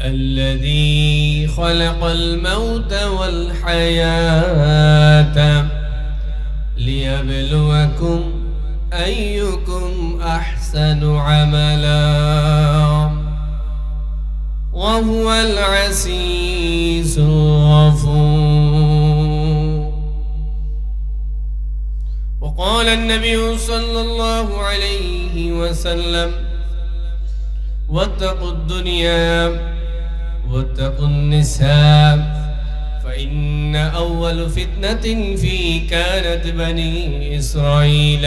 الذي خلق الموت والحياة ليبلوكم أيكم أحسن عملا وهو العزيز الغفور. وقال النبي صلى الله عليه وسلم: واتقوا الدنيا واتقوا النساء فإن أول فتنة في كانت بني إسرائيل،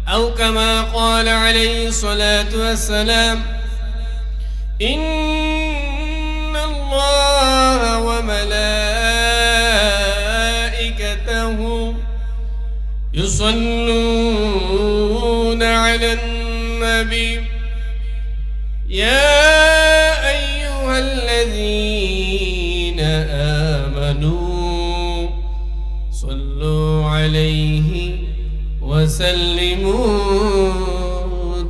أو كما قال عليه الصلاة والسلام: إن الله وملائكته يصلون على النبي يا أيها الذين آمنوا صلوا عليه وسلموا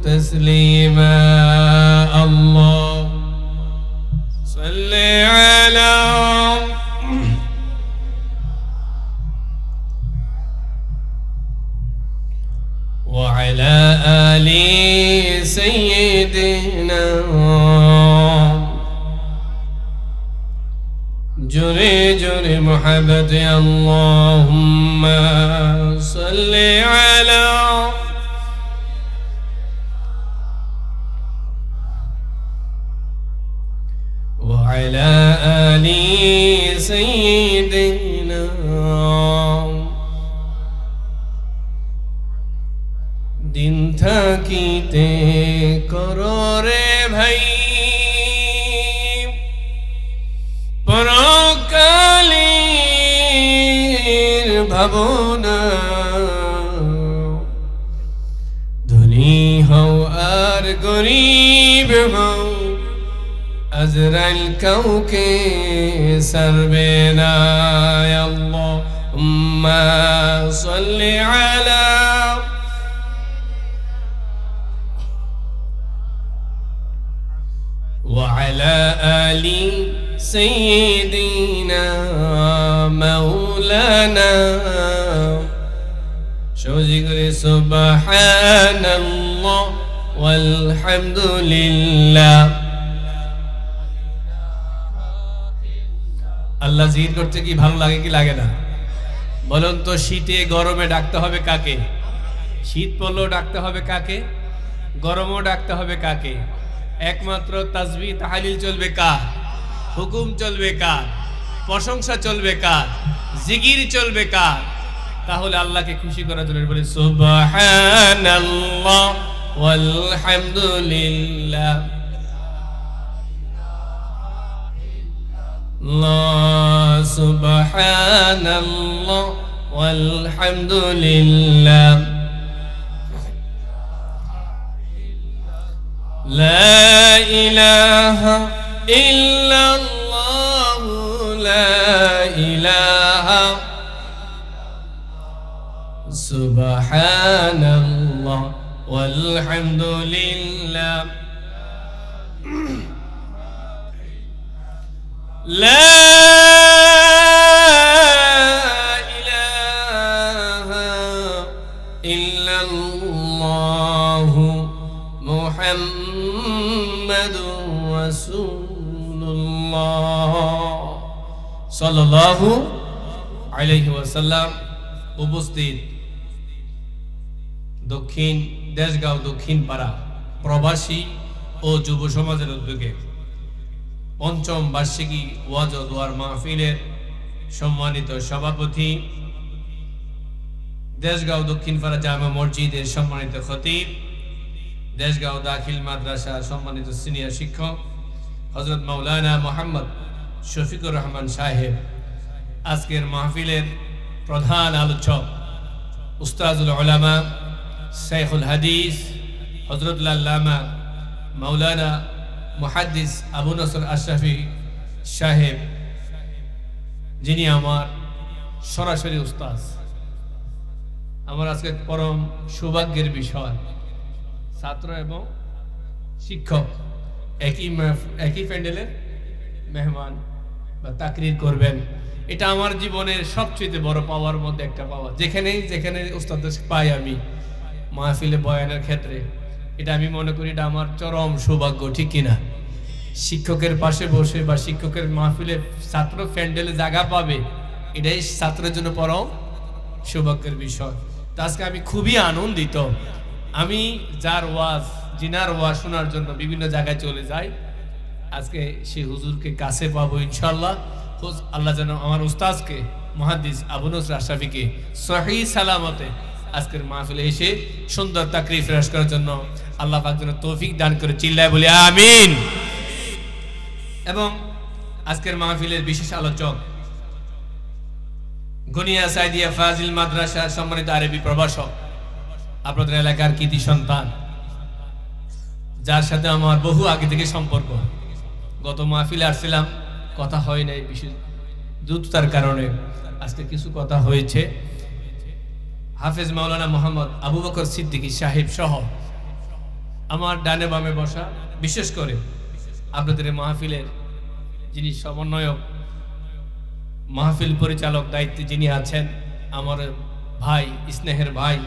تسليما. الله صل على وعلى آل سيدنا جري جري محبت اللهم صل على وعلى آل سيدنا दिन থাকিতে কররে ভাই পরকালের ভাবনা ধনী হও আর গরিব হও আজরাইল কাউকে সারবে না। আল্লাহুম্মা সাল্লি আলা وعلى آل سيدنا مولانا شوزيكري سبحان الله والحمد لله। আল্লাহ জিকির করতে কি ভালো লাগে কি লাগে না বলুন তো? শীতে গরমে ডাকতে হবে কাকে? শীত পড়লেও ডাকতে হবে কাকে? গরমও ডাকতে হবে কাকে? একমাত্র তাসবিহ তাহলিল চলবে কার? হুকুম চলবে কার? প্রশংসা চলবে কার? জিকির চলবে কার? তাহলে আল্লাহকে খুশি করার জন্য বলি সুবহানাল্লাহ ওয়ালহামদুলিল্লাহ সুবহানাল্লাহ ওয়ালহামদুলিল্লাহ لا إله إلا الله لا إله سبحان الله والحمد لله لا إله إلا الله محمد رسول الله সাল্লাল্লাহু আলাইহি ওয়াসাল্লাম। উপস্থিত দক্ষিণ দেশগাঁও দক্ষিণ পাড়া প্রবাসী ও যুব সমাজের উদ্যোগে পঞ্চম বার্ষিকী ওয়াজ ও দোয়ার মাহফিলের সম্মানিত সভাপতি, দেশগাঁও দক্ষিণ পাড়া জামে মসজিদের সম্মানিত খতিব, দেশগাঁও দাখিল মাদ্রাসা সম্মানিত সিনিয়র শিক্ষক হযরত মাওলানা মোহাম্মদ শফিকুর রহমান সাহেব, আজকের মাহফিলের প্রধান আলোচক উস্তাজুল উলামা শাইখুল হাদিস হযরতুল আল্লামা মাওলানা মুহাদ্দিস আবু নসর আশরাফি সাহেব, যিনি আমার সরাসরি উস্তাদ। আমার আজকে পরম সৌভাগ্যের বিষয় ছাত্র এবং শিক্ষক একই প্যান্ডেলের মেহমান বা তাকরির করবেন। এটা আমার জীবনের সবচেয়ে বড় পাওয়ার মধ্যে একটা পাওয়া। যেখানে উস্তাদের পাই আমি মাহফিলে বয়ানের ক্ষেত্রে, এটা আমি মনে করি এটা আমার চরম সৌভাগ্য, ঠিক কিনা? শিক্ষকের পাশে বসে বা শিক্ষকের মাহফিলে ছাত্র প্যান্ডেলে জায়গা পাবে, এটাই ছাত্রের জন্য পরম সৌভাগ্যের বিষয়। তো আজকে আমি খুবই আনন্দিত। আমি জিনার ওয়াজ শোনার জন্য বিভিন্ন জায়গায় চলে যাই, আজকে সেই হুজুরকে কাছে পাবো ইনশাআল্লাহ। আল্লাহ যেন আমার উস্তাদকে মুহাদ্দিস আবু নসর আশরাফিকে সহি সালামতে আজকের মাহফিলে এসে সুন্দর তাকরির ফেরাস করার জন্য আল্লাহ পাক যেন তৌফিক দান করে, চিল্লায় বলি আমিন। এবং আজকের মাহফিলের বিশেষ আলোচক গনিয়া সাইদিয়া ফাজিল মাদ্রাসার সম্মানিত আরবি প্রভাষক, আপনাদের এলাকার কৃতি সন্তান, যার সাথে আমার বহু আগে থেকে সম্পর্ক। গত মাহফিলে আসছিলাম, কথা হয় নাই বিশেষ দ্রুততার কারণে, আজকে কিছু কথা হয়েছে। হাফেজ মাওলানা মোহাম্মদ আবু বকর সিদ্দিকী সাহেব সহ আমার ডানে বামে বসা, বিশেষ করে আপনাদের মাহফিলের যিনি সমন্বয়ক, মাহফিল পরিচালক দায়িত্বে যিনি আছেন, আমার ভাই, স্নেহের ভাই,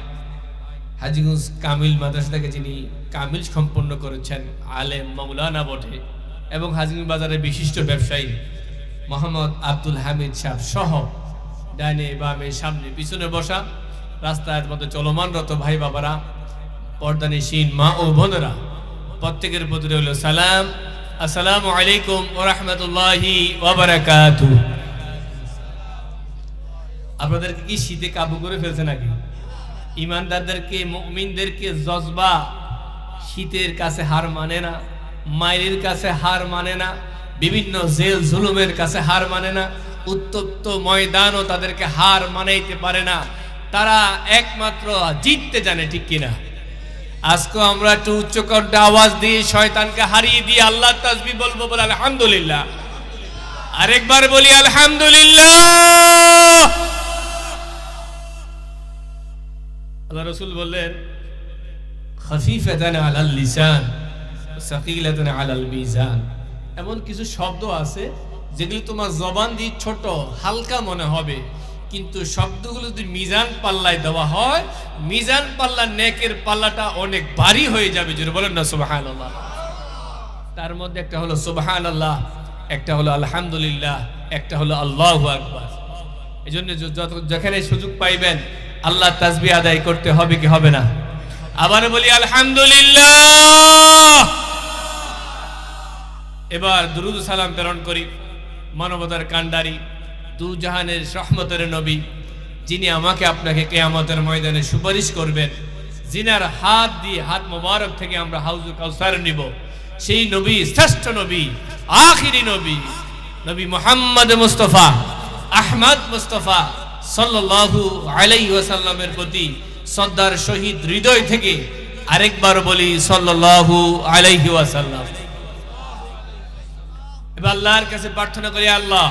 হাজীগঞ্জ কামিল মাদ্রাসা থেকে যিনি কামিল সম্পন্ন করেছেন, আলেম মাওলানা বটে, এবং হাজীগঞ্জ বাজারের বিশিষ্ট ব্যবসায়ী মোহাম্মদ আব্দুল হামিদ সাহেব সহ ডাইনে বামে সামনে পিছনে বসা রাস্তার মধ্যে চলমানরত ভাই বাবারা, পর্দানিশীন মা ও বোনেরা, প্রত্যেকের প্রতি রইল সালাম। আসসালামু আলাইকুম ওয়া রাহমাতুল্লাহি ওয়া বারাকাতুহু। আপনাদেরকে কি শীতে কাবু করে ফেলছে নাকি? ইমানদারদেরকে, মুমিনদেরকে জজবা শীতের কাছে হার মানে না, মায়ের কাছে হার মানে না, বিভিন্ন জেল জুলুমের কাছে হার মানে না, উত্তপ্ত ময়দানও তাদেরকে হার মানাইতে পারে না। তারা একমাত্র জিততে জানে, ঠিক কিনা? আজকে আমরা একটু উচ্চকণ্ঠে আওয়াজ দিয়ে শয়তানকে হারিয়ে দিয়ে আল্লাহ তাসবিহ বলবো, বলে আলহামদুলিল্লাহ। আরেকবার বলি আলহামদুলিল্লাহ। আল্লাহ রাসূল বললেন, খাফিফাতান আলাল লিসান সাকিলাতান আলাল মিজান। এমন কিছু শব্দ আছে যেগুলো তোমার জবান দিয়ে ছোট হালকা মনে হবে, কিন্তু শব্দগুলো যদি মিজান পাল্লায় দেওয়া হয়, মিজান পাল্লা নেকের পাল্লাটা অনেক ভারী হয়ে যাবে। জোরে বলেন না সুবহানাল্লাহ। তার মধ্যে একটা হলো সুবহানাল্লাহ, একটা হলো আলহামদুলিল্লাহ, একটা হলো আল্লাহু আকবার। এজন্য যেখানে সুযোগ পাইবেন আল্লাহ তাসবিহ আদায় করতে হবে, কি হবে না? আবার বলি আলহামদুলিল্লাহ। এবার দুরূদ সালাম প্রেরণ করি মানবতার কান্ডারি, দুজাহানের রহমতের নবী, যিনি আমাকে আপনাকে কিয়ামতের ময়দানে সুপারিশ করবেন, যিনার হাত দিয়ে, হাত মোবারক থেকে আমরা হাউজুল কাউসার নিব, সেই নবী, শ্রেষ্ঠ নবী, আখিরি নবী, নবী মুহাম্মদ মুস্তাফা আহমদ মুস্তাফা সাল্লাল্লাহু আলাইহি ওয়াসাল্লামের প্রতি শ্রদ্ধার শহীদ হৃদয় থেকে আরেকবার বলি সাল্লাল্লাহু আলাইহি ওয়াসাল্লাম। এবার আল্লাহর কাছে প্রার্থনা করি, আল্লাহ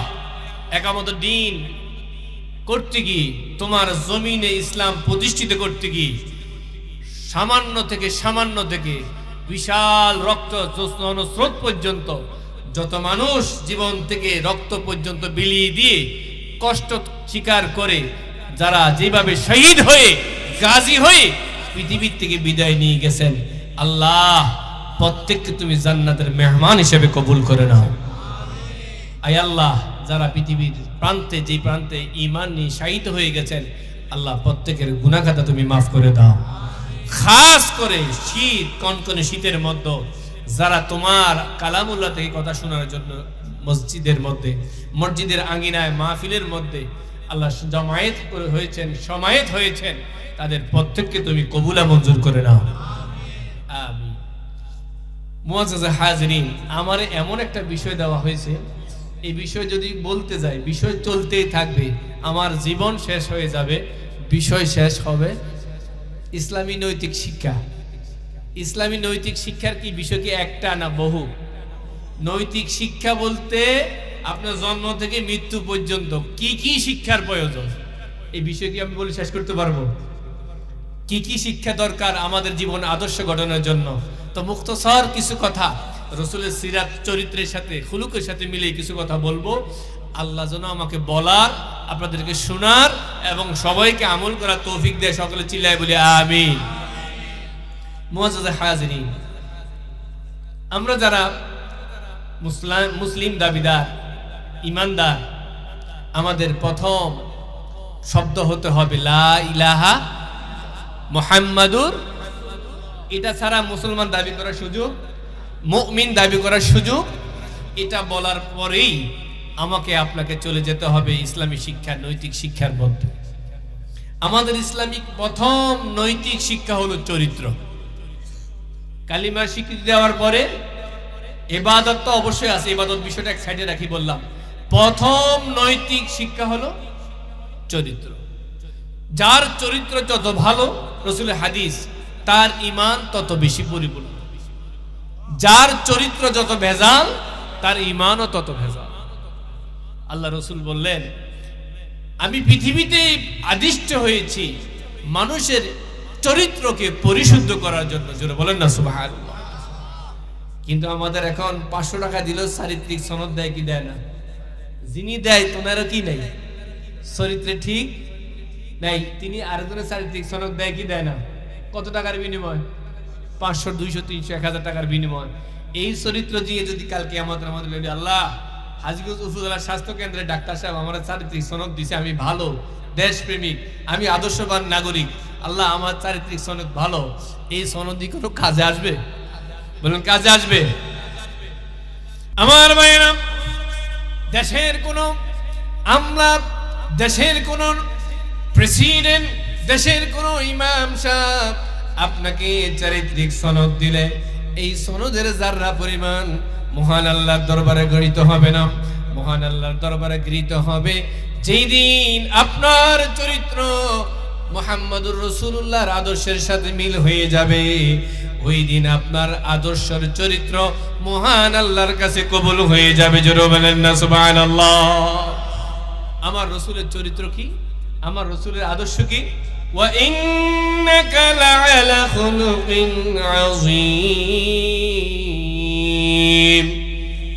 একামত দিন করতে গিয়ে, তোমার জমিনে ইসলাম প্রতিষ্ঠিত করতে গিয়ে সামান্য থেকে বিশাল রক্ত স্রোত পর্যন্ত যত মানুষ জীবন থেকে রক্ত পর্যন্ত বিলিয়ে দিয়ে কষ্ট স্বীকার করে যারা যেভাবে শহীদ হয়ে গাজী হয়ে পৃথিবীর থেকে বিদায় নিয়ে গেছেন, আল্লাহ প্রত্যেককে তুমি জান্নাতের মেহমান হিসেবে কবুল করে নাও। আয় আল্লাহ, যারা পৃথিবীর প্রান্তে, যে প্রান্তে ঈমান নিয়ে শায়িত হয়ে গেছেন, আল্লাহ প্রত্যেকের গুনাহ খাতা তুমি মাফ করে দাও। খাস করে শীত, কনকনে শীতের মধ্যে যারা তোমার কালামুল্লাহ থেকে কথা শোনার জন্য মসজিদের মধ্যে, মসজিদের আঙ্গিনায়, মাহফিলের মধ্যে আল্লাহ জমায়েত হয়েছেন, সমায়েত হয়েছেন, তাদের প্রত্যেককে তুমি কবুলা মঞ্জুর করে নাও, আমিন। মুআজ্জাজ হাজিরিন, আমার এমন একটা বিষয় দেওয়া হয়েছে, এই বিষয় যদি বলতে যাই বিষয় চলতেই থাকবে, আমার জীবন শেষ হয়ে যাবে, বিষয় শেষ হবে। ইসলামী নৈতিক শিক্ষা। ইসলামী নৈতিক শিক্ষার কি বিষয় কি একটা না বহু? নৈতিক শিক্ষা বলতে আপনার জন্ম থেকে মৃত্যু পর্যন্ত কি কি শিক্ষার প্রয়োজন, এই বিষয় কি আমি বলে শেষ করতে পারবো? কি কি শিক্ষা দরকার আমাদের জীবন আদর্শ গঠনের জন্য? তো মুখতসর কিছু কথা রসুলের সিরাত চরিত্রের সাথে খুলুকের সাথে মিলে কিছু কথা বলবো। আল্লাহ যেন আমাকে বলার, আপনাদেরকে শোনার এবং সবাইকে আমল করার তৌফিক দেয়। সকলে চিল্লায় বলি আমিন। মুআজ্জাজ হাজিরিন, আমরা যারা মুসলিম দাবিদার, ইমানদার, আমাদের প্রথম শব্দ হতে হবে লা ইলাহা মুহাম্মাদুর। এটা ছাড়া মুসলমান দাবি করার সুযোগ, মুমিন দাবি করার সুযোগ, এটা বলার পরেই আমাকে আপনাকে চলে যেতে হবে ইসলামী শিক্ষা, নৈতিক শিক্ষার মধ্যে। আমাদের ইসলামিক প্রথম নৈতিক শিক্ষা হলো চরিত্র। কালিমার স্বীকৃতি দেওয়ার পরে ইবাদত তো অবশ্যই আছে, ইবাদত বিষয়টা এক সাইডে রাখি বললাম। প্রথম নৈতিক শিক্ষা হলো চরিত্র। যার চরিত্র যত ভালো, রাসূলের হাদিস, তার ঈমান তত বেশি পরিপূর্ণ। যার চরিত্র যত ভেজাল, তার ঈমানও তত ভেজাল। আল্লাহ রাসূল বললেন, আমি পৃথিবীতে আদিষ্ট হয়েছি মানুষের চরিত্রকে পরিশুদ্ধ করার জন্য। জোরে বলেন না সুবহানাল্লাহ। কিন্তু আমাদের এখন 500 টাকা দিলেও চারিত্রিক সনদ দেয় কি দেয় না? যিনি দেয় তোমারও কি নাই, চরিত্রে ঠিক নাই, তিনি আরেকজনের চারিত্রিক সনদ দেয় কি দেয় না? কত টাকার বিনিময়? 500, 200, 300, 1000 টাকার বিনিময়। এই চরিত্র দিয়ে যদি কালকে আমাদের আল্লাহ হাজীগঞ্জ উপজেলা স্বাস্থ্য কেন্দ্রের ডাক্তার সাহেব আমার চারিত্রিক সনদ দিছে, আমি ভালো দেশপ্রেমিক, আমি আদর্শবান নাগরিক, আল্লাহ আমার চারিত্রিক সনদ ভালো, এই সনদ দিয়ে কোনো কাজে আসবে? বলুন কাজে আসবে? আমার ভাইয়েরা, দেশের কোন আমরা, দেশের কোন প্রেসিডেন্ট, দেশের কোন ইমাম সাহেব আপনাকে চারিত্রিক সনদ দিলে এই সনদের যাররা পরিমাণ মহান আল্লাহর দরবারে গৃহীত হবে না। মহান আল্লাহর দরবারে গৃহীত হবে যেই দিন আপনার চরিত্র মুহাম্মদুর রাসূলুল্লাহর আদর্শের সাথে মিল হয়ে যাবে। ওই দিন আপনার আদর্শের চরিত্র মহান আল্লাহর কাছে কবুল হয়ে যাবে। জোরে বলেন না সুবহানাল্লাহ। আমার রাসূলের চরিত্র কি? আমার রাসূলের আদর্শ কি? ওয়া ইন্নাকা লাআলা খুলুকিন আযীম।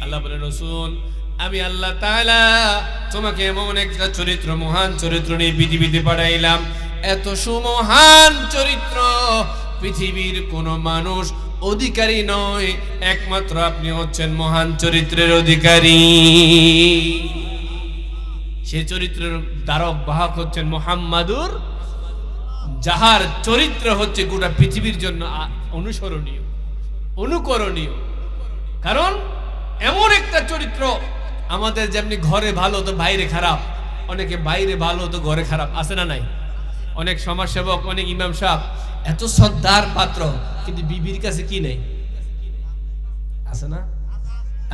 আল্লাহ বলেন, রাসূল আমি আল্লাহ তাআলা তোমাকে এমন একটা চরিত্র, মহান চরিত্র নিয়ে পৃথিবীতে পাঠাইলাম। এত সুমহান চরিত্র পৃথিবীর কোন মানুষ অধিকারী নয়, একমাত্র আপনি হচ্ছেন মহান চরিত্রের অধিকারী। সেই চরিত্রের ধারক বাহক হচ্ছেন মুহাম্মাদুর, যাহার চরিত্র হচ্ছে গোটা পৃথিবীর জন্য অনুসরণীয়, অনুকরণীয়। কারণ এমন একটা চরিত্র, আমাদের যেমনি ঘরে ভালো তো বাইরে খারাপ, অনেকে বাইরে ভালো তো ঘরে খারাপ, আছে না নাই? অনেক সমাজসেবক, অনেক ইমাম সাহেব এত শ্রদ্ধার পাত্র, কিন্তু বিবির কাছে কি নেই? আছে না?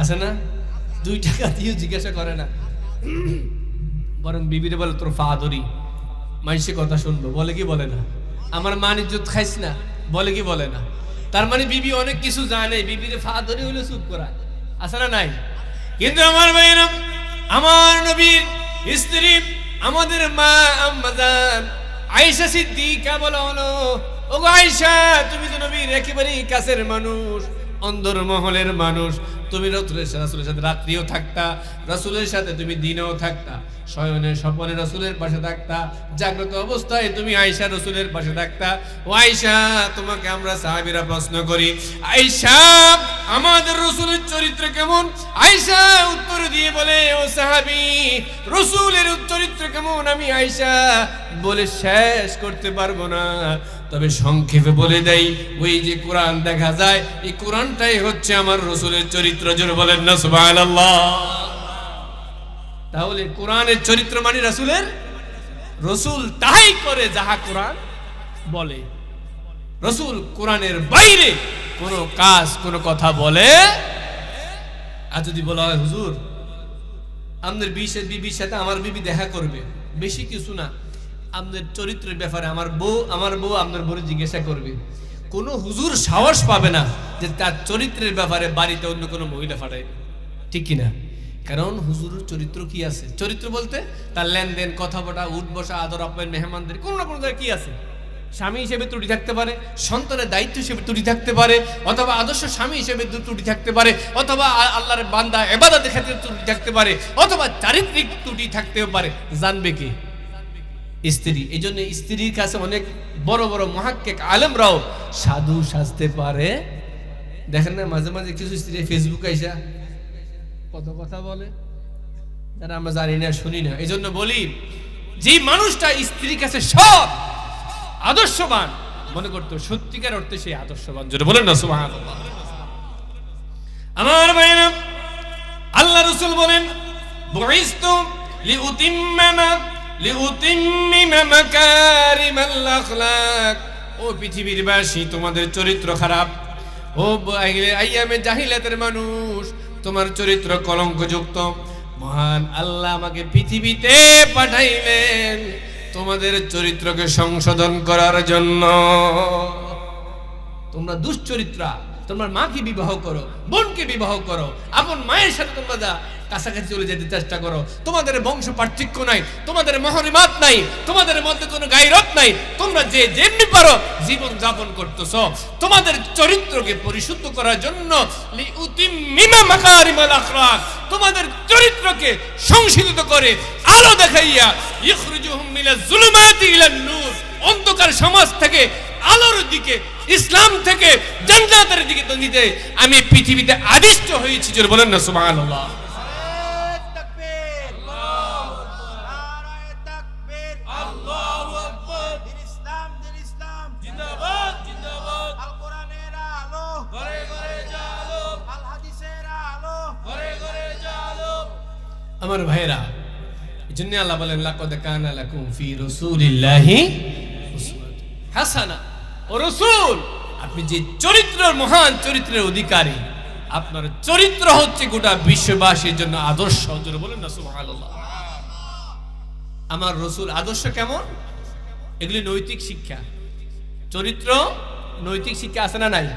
আছে না? 2 টাকা দিয়ে জিজ্ঞাসা করে না, বরং বিবিরে বলে তোর ফাদরি, মানুষে কথা শুনবো, বলে কি বলে না? আমার মান ইজ্জত খাইস না, বলে কি বলে না? তার মানে বিবি অনেক কিছু জানে, বিবিরে ফাদরি হলে চুপ করা, আছে না নাই? কিন্তু আমার ভাইয়েরা, আমার নবীর স্ত্রী, আমাদের মা আম্মা জান আয়েশা সিদ্দিকা বলা হলো, ওগো আয়েশা, তুমি তো নবীর একেবারেই কাছের মানুষ, অন্দর মহলের মানুষ। তুমি রাসূলের সাথে রাত্রিও থাকতা, রাসূলের সাথে তুমি দিনেও থাকতা, শয়নে স্বপনে রাসূলের পাশে থাকতা, জাগ্রত অবস্থায় তুমি আয়েশা রাসূলের পাশে থাকতা। ও আয়েশা, তোমাকে আমরা সাহাবীরা প্রশ্ন করি, আয়েশা আমাদের রাসূলের চরিত্র কেমন? আয়েশা উত্তর দিয়ে বলে, ও সাহাবী, রাসূলের চরিত্র কেমন আমি আয়েশা বলে শেষ করতে পারবো না, তবে সংক্ষেপে বলে দেই, ওই যে কোরআন দেখা যায়, এই কোরআনটাই হচ্ছে আমার রাসূলের চরিত্র। জোরে বলেন না সুবহানাল্লাহ। তাহলে কোরআনের চরিত্র মানে রাসূলের, রাসূল তাই করে যাহা কোরআন বলে। রাসূল কোরআনের বাইরে কোনো কাজ, কোনো কথা বলে। আর যদি বলা হয় হুজুর আমাদের বিবির সাথে আমার বিবি দেখা করবে, বেশি কিছু না, আমাদের চরিত্রের ব্যাপারে আমার বউ আপনার বউ জিজ্ঞাসা করবে, কোনো হুজুর সাহস পাবে না যে তার চরিত্রের ব্যাপারে বাড়িতে অন্য কোনো মহিলা পাঠায়, ঠিক কিনা? কারণ হুজুরের চরিত্র কি আছে? চরিত্র বলতে তার লেনদেন, কথা বলা, উঠ বসা, আদর আপ্যায়ন, মেহমানদের কোনো না কোনো জায়গায় কি আছে? স্বামী হিসেবে ত্রুটি থাকতে পারে, সন্তানের দায়িত্ব হিসেবে ত্রুটি থাকতে পারে, অথবা আদর্শ স্বামী হিসেবে ত্রুটি থাকতে পারে, অথবা আল্লাহর বান্দা ইবাদতের ক্ষেত্রে ত্রুটি থাকতে পারে, অথবা চারিত্রিক ত্রুটি থাকতেও পারে। জানবে কি? স্ত্রী। এই জন্য স্ত্রীর কাছে অনেক বড় বড় মুহাক্কিক আলেমরাও সাধু সাজতে পারে। দেখেন না মাঝে মাঝে কিছু স্ত্রী ফেসবুকে আইসা কত কথা বলে, যারা আমরা জানি না, শুনি না। এই জন্য বলি, যে মানুষটা স্ত্রীর কাছে সব আদর্শবান মনে করতো, সত্যিকার অর্থে সেই আদর্শবান। যেটা বলেন না সুবহানাল্লাহ। আমার ভাইরা, আল্লাহ রাসূল বলেন, বুইসতু লিউতিম্মিমা মাকারিমাল আখলাক। ও পৃথিবীর বাসী, তোমাদের চরিত্র খারাপ। ও আইয়ামে জাহিলিয়াতের মানুষ, তোমার চরিত্র কলঙ্কযুক্ত। মহান আল্লাহ আমাকে পৃথিবীতে পাঠাইলেন তোমাদের চরিত্রকে সংশোধন করার জন্য। তোমরা দুশ্চরিত্রা, তোমার মাকে বিবাহ করো, বোনকে বিবাহ করো, আপন মায়ের সাথে তোমরা কাছাকাছি চলে যেতে চেষ্টা করো। তোমাদের বংশ পার্থক্য নাই, তোমাদের মহরিমাত নাই, তোমাদের মধ্যে কোনো গায়রত নাই। তোমরা যে যেমনি পারো জীবন যাপন করতেছ। তোমাদের চরিত্রকে পরিশুদ্ধ করার জন্য লিউতিম্মিমা মাকারিমাল আখলাক, তোমাদের চরিত্রকে সংশোধিত করে আলো দেখাইয়া ইখরিজুহুম মিনাজ যুলুমাতি ইলান নূর, অন্ধকার সমাজ থেকে আলোর দিকে, ইসলাম থেকে জান্নাতের দিকে নিতে আমি পৃথিবীতে আদিষ্ট হয়েছি। জোরে বলেন না সুবহানাল্লাহ। আমার ভাইরা, এই জন্য আল্লাহ বলেন, লাকাদ কানা লাকুম ফি রাসূলিল্লাহি উসওয়াতুন হাসানাহ। ও রাসূল, আপনি যে চরিত্রের মহান চরিত্রের অধিকারী, আপনার চরিত্র হচ্ছে গোটা বিশ্ববাসীর জন্য আদর্শ। জোরে বলেন না সুবহানাল্লাহ। আমার রাসূল আদর্শ কেমন? এগুলি নৈতিক শিক্ষা। চরিত্র নৈতিক শিক্ষা আছে না নাই?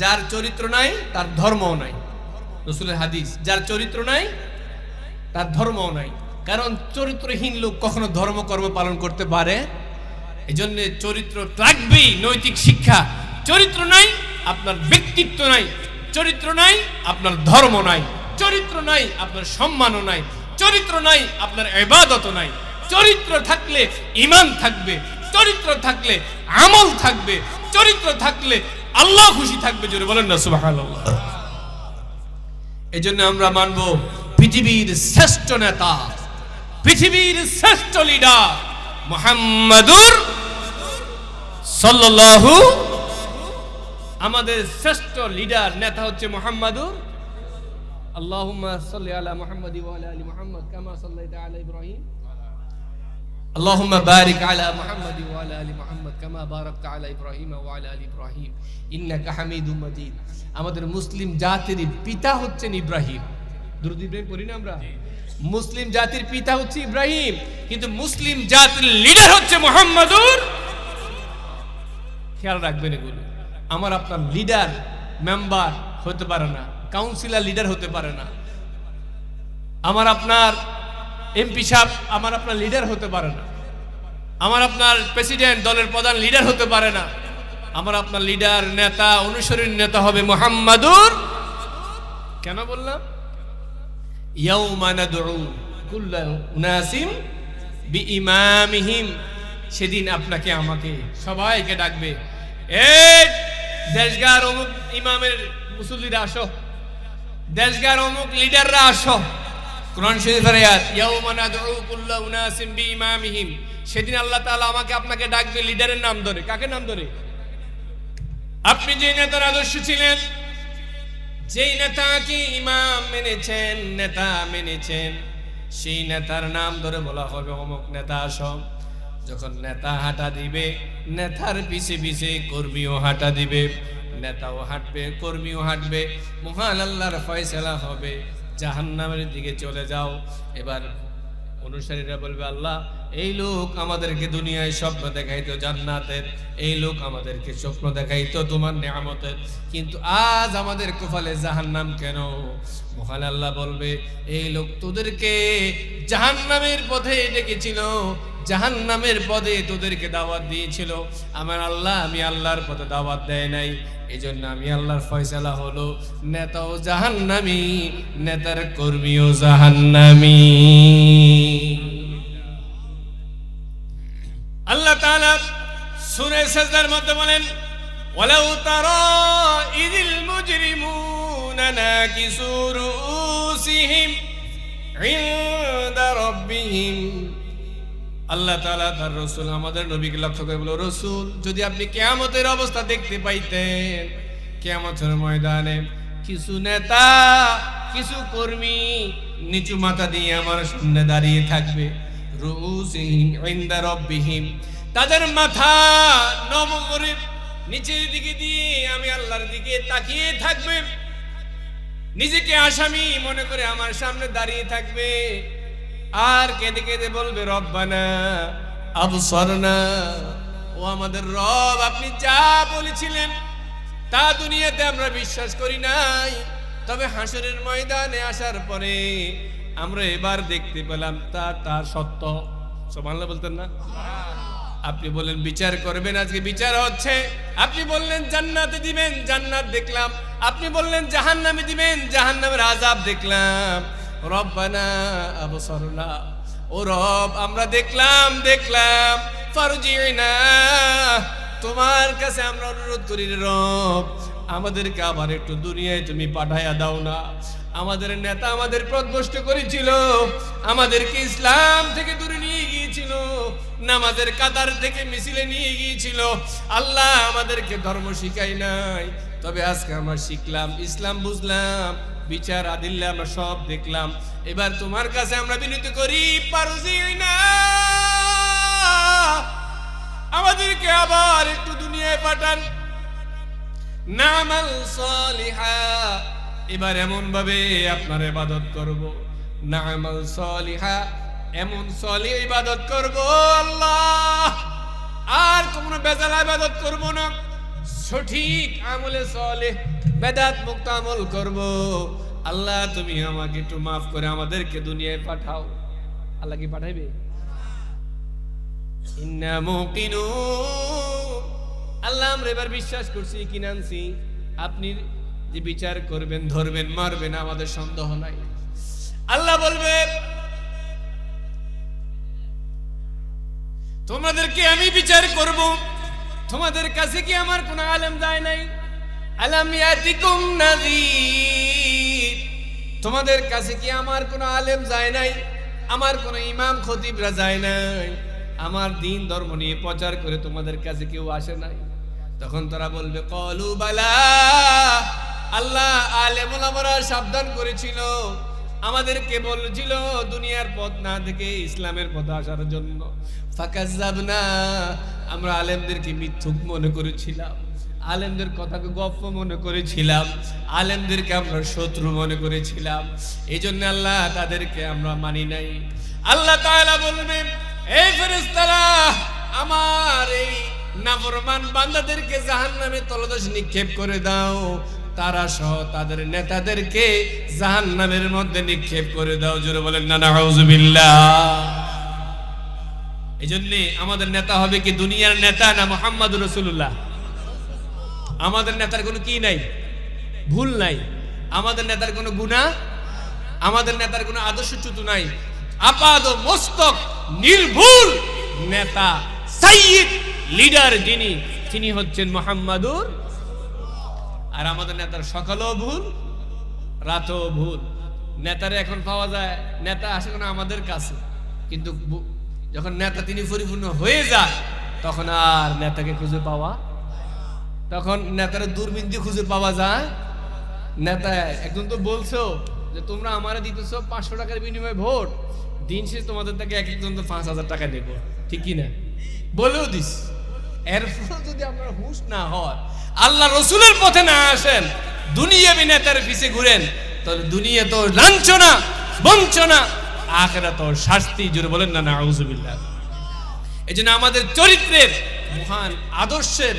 যার চরিত্র নাই তার ধর্মও নাই। রাসূলের হাদিস, যার চরিত্র নাই তার ধর্মও নাই। কারণ চরিত্রহীন লোক কখনো ধর্মকর্ম পালন করতে পারে? এই জন্য চরিত্র লাগবেই, নৈতিক শিক্ষা। চরিত্র নাই আপনার ব্যক্তিত্ব নাই, চরিত্র নাই আপনার ধর্ম নাই, চরিত্র নাই আপনার সম্মানও নাই, চরিত্র নাই আপনার ইবাদতও নাই। চরিত্র থাকলে ঈমান থাকবে, চরিত্র থাকলে আমল থাকবে, চরিত্র থাকলে আল্লাহ খুশি থাকবে। জোরে বলেন না সুবহানাল্লাহ। এই জন্য আমরা মানব পৃথিবীর শ্রেষ্ঠ নেতা, পৃথিবীর শ্রেষ্ঠ লিডার মুহাম্মাদুর সাল্লাল্লাহু, আমাদের শ্রেষ্ঠ লিডার নেতা হচ্ছে মুহাম্মাদুর। আল্লাহুম্মা সাল্লি আলা মুহাম্মাদি ওয়া আলা আলি মুহাম্মাদ কামা সাল্লাইতা আলা ইব্রাহিম। আল্লাহুম্মা বারিক আলা মুহাম্মাদি ওয়া আলা আলি মুহাম্মাদ কামা বারাকতা আলা ইব্রাহিম ওয়া আলা আলি ইব্রাহিম ইন্নাকা হামিদুম মাজিদ। আমাদের মুসলিম জাতির পিতা হচ্ছেন ইব্রাহিম। দুরূদ ইব্রাহিম পড়ি না আমরা? মুসলিম জাতির পিতা হচ্ছে ইব্রাহিম, কিন্তু মুসলিম জাতির লিডার হচ্ছে মুহাম্মাদুর। খেয়াল রাখবেন এগুলো। আমার আপনার লিডার মেম্বার হতে পারে না, কাউন্সিলর লিডার হতে পারে না, আমার আপনার এমপি সাহেব আমার আপনার লিডার হতে পারে না, আমার আপনার প্রেসিডেন্ট দলের প্রধান লিডার হতে পারে না। আমার আপনার লিডার, নেতা, অনুসরণী নেতা হবে মুহাম্মাদুর। কেন বললাম? ইয়াউমা নাদউ কুল্লা উনাসিম বিইমামিহিম, সেদিন আপনাকে আমাকে সবাইকে ডাকবে, এই দেশগার অমুক ইমামের মুসল্লিরা আসো, দেশগার অমুক লিডাররা আসো। কোরআন শরীফের আয়াত, ইয়াউমা নাদউ কুল্লা উনাসিম বিইমামিহিম। সেদিন আল্লাহ তাআলা আমাকে আপনাকে ডাকবে লিডারের নাম ধরে। কাকে নাম ধরে? আপনি যে নেতার আদর্শ ছিলেন, যেই নেতাকে ইমাম মেনেছেন, নেতা মেনেছেন, সেই নেতার নাম ধরে বলা হবে অমুক নেতা আসো। যখন নেতা হাঁটা দিবে, নেতার পিছে পিছে কর্মীও হাঁটা দিবে, নেতাও হাঁটবে, কর্মীও হাঁটবে। মহান আল্লাহর ফয়সালা হবে, জাহান্নামের দিকে চলে যাও। এবার অনুসারীরা বলবে, আল্লাহ এই লোক আমাদেরকে দুনিয়ায় স্বপ্ন দেখাইতো জান্নাতের, এই লোক আমাদেরকে স্বপ্ন দেখাইতো তোমার নিয়ামতের, কিন্তু আজ আমাদের কপালে জাহান্নাম কেন? মহান আল্লাহ বলবে, এই লোক তোদেরকে জাহান্নামের পথে ডেকেছিল, জাহান্নামের পথে তোদেরকে দাওয়াত দিয়েছিল। আমার আল্লাহ, আমি আল্লাহর পথে দাওয়াত দেয় নাই, এই জন্য আমি আল্লাহর ফয়সালা হলো নেতাও জাহান্নামী, নেতার কর্মীও জাহান্নামী। আল্লাহ তাআলা সূরা সাজদার মধ্যে বলেন, ওয়ালাউ তারা ইযিল মুজরিমুনা নাকিসু রুউসিহিম ইনদা রাব্বিহিম। আল্লাহ তাআলা তার রাসূল আমাদের নবীকে লক্ষ্য করে বলল, রাসূল যদি আপনি কিয়ামতের অবস্থা দেখতে পাইতেন, কিয়ামতের ময়দানে কিছু নেতা, কিছু কর্মী নিচু মাথা দিয়ে আমার সামনে দাঁড়িয়ে থাকবে, রুউসিহিম ইনদা রাব্বিহিম, তাদের মাথা নম করে নিচের দিকে দিয়ে আমি আল্লাহর দিকে তাকিয়ে থাকবে, নিজেকে আসামি মনে করে আমার সামনে দাঁড়িয়ে থাকবে, আর কেঁদে কেঁদে বলবে, রব্বানা আবসারনা, ও আমাদের রব, আপনি যা বলেছিলেন তা দুনিয়াতে আমরা বিশ্বাস করি নাই, তবে হাসরের ময়দানে আসার পরে আমরা এবার দেখতে পেলাম তার সত্য। সুবহানাল্লাহ বলতেন না? আপনি বললেন বিচার করবেন, আজকে বিচার হচ্ছে। আপনি বললেন জান্নাতে দিবেন, জান্নাত দেখলাম। আপনি বললেন জাহান্নামে দিবেন, জাহান্নামের আযাব দেখলাম। রব্বানা আবসারনা, ও রব আমরা দেখলাম ফারজিনা, তোমার কাছে আমরা অনুরোধ করি রব, আমাদেরকে আবার একটু দুনিয়ায় তুমি পাঠাইয়া দাও না। আমাদের নেতা আমাদের পথভ্রষ্ট করেছিল, আমাদেরকে ইসলাম থেকে দূরে নিয়ে গিয়েছিল, নামাজের কাতার থেকে মিছিলে নিয়ে গিয়েছিল। আল্লাহ আমাদেরকে ধর্ম শিখাই নাই, তবে আজকে আমরা শিখলাম, ইসলাম বুঝলাম, বিচার আদিল্লা আমরা সব দেখলাম। এবার তোমার কাছে আমরা বিনতি করি, পারজিনা, আমাদেরকে আবার একটু দুনিয়ায় পাঠান, নামাল সালিহা, এবার এমন ভাবে আপনার ইবাদত করব, নামাল সালিহা, এমন সালিহ ইবাদত করব আল্লাহ, আর কোনো বেজাল ইবাদত করব না, সঠিক আমলে সালেহ বেদাত মুক্ত আমল করব। আল্লাহ তুমি আমাকে একটু মাফ করে আমাদেরকে দুনিয়ায় পাঠাও। আল্লাহ কি পাঠাইবে? ইন্না মুকিনুন, আল্লাহ আমরা এবার বিশ্বাস করছি, কি নানছি, আপনি যে বিচার করবেন, ধরবেন, মারবেন, আমাদের সন্দেহ নাই। আল্লাহ বলবে, তোমাদেরকে আমি বিচার করব, তোমাদের কাছে কি আমার কোন আলেম যায় নাই? আলাম ইয়াতিকুম নাযীর, তোমাদের কাছে কি আমার কোন আলেম যায় নাই? আমার কোন ইমাম খতিবরা যায় নাই? আমার দিন ধর্ম নিয়ে প্রচার করে তোমাদের কাছে কেউ আসে নাই? তখন তারা বলবে, ক্বালু বালা, আল্লাহ আলেম ওলামারা সাবধান করেছিল, আমাদেরকে বলেছিল দুনিয়ার পথ না থেকে ইসলামের পথে আসার জন্য। ফাকাজ্জাবনা, আমরা আলেমদেরকে মিথ্যুক মনে করেছিলাম, আলেমদের কথাকে গপ্প মনে করেছিলাম, আলেমদেরকে আমরা শত্রু মনে করেছিলাম, এই জন্য আল্লাহ তাদেরকে আমরা মানি নাই। আল্লাহ তাআলা বলবেন, এই ফেরেশতারা আমার এই নাফরমান বান্দাদেরকে জাহান্নামে তলদেশ নিক্ষেপ করে দাও, তারা সহ তাদের নেতাদেরকে জাহান্নামের মধ্যে নিক্ষেপ করে দাও। জোরে বলেন না নাউযুবিল্লাহ। এই জন্য আমাদের নেতা হবে কি দুনিয়ার নেতা না মুহাম্মদুর রাসূলুল্লাহ? আমাদের নেতার কোনো কি নাই, ভুল নাই, আমাদের নেতার কোনো গুনাহ, আমাদের নেতার কোনো আদর্শচ্যুত নাই, আপাদ মস্তক নির্ভুল নেতা, সাইয়্যিদ লিডার যিনি, তিনি হচ্ছেন মুহাম্মাদুর। আর আমাদের নেতার সকালেও ভুল, রাতেও ভুল। নেতারে এখন পাওয়া যায়, নেতা আসে না আমাদের কাছে, কিন্তু যখন নেতা তিনি পরিপূর্ণ হয়ে যায় তখন আর নেতাকে খুঁজে পাওয়া, তখন নেতার দূরবীন দিয়ে খুঁজে পাওয়া যায়। নেতা একজন তো বলছো যে তোমরা আমারে দিতেছো 500 টাকার বিনিময়ে ভোট, দিন শেষে তোমাদের থেকে এক একজন তো 5000 টাকা নেব, ঠিক কি না? বলেও দিস। এরপর যদি আপনার হুঁশ না হয়, আল্লাহ রসুলের পথে না আসেন, দুনিয়াবি নেতার পিছে ঘুরেন, তাহলে দুনিয়া তো লাঞ্ছনা, বঞ্চনা আখিরাত শাস্তি। জোরে বলেন না নাউযুবিল্লাহ। এজন্য আমাদের চরিত্রের মহান আদর্শের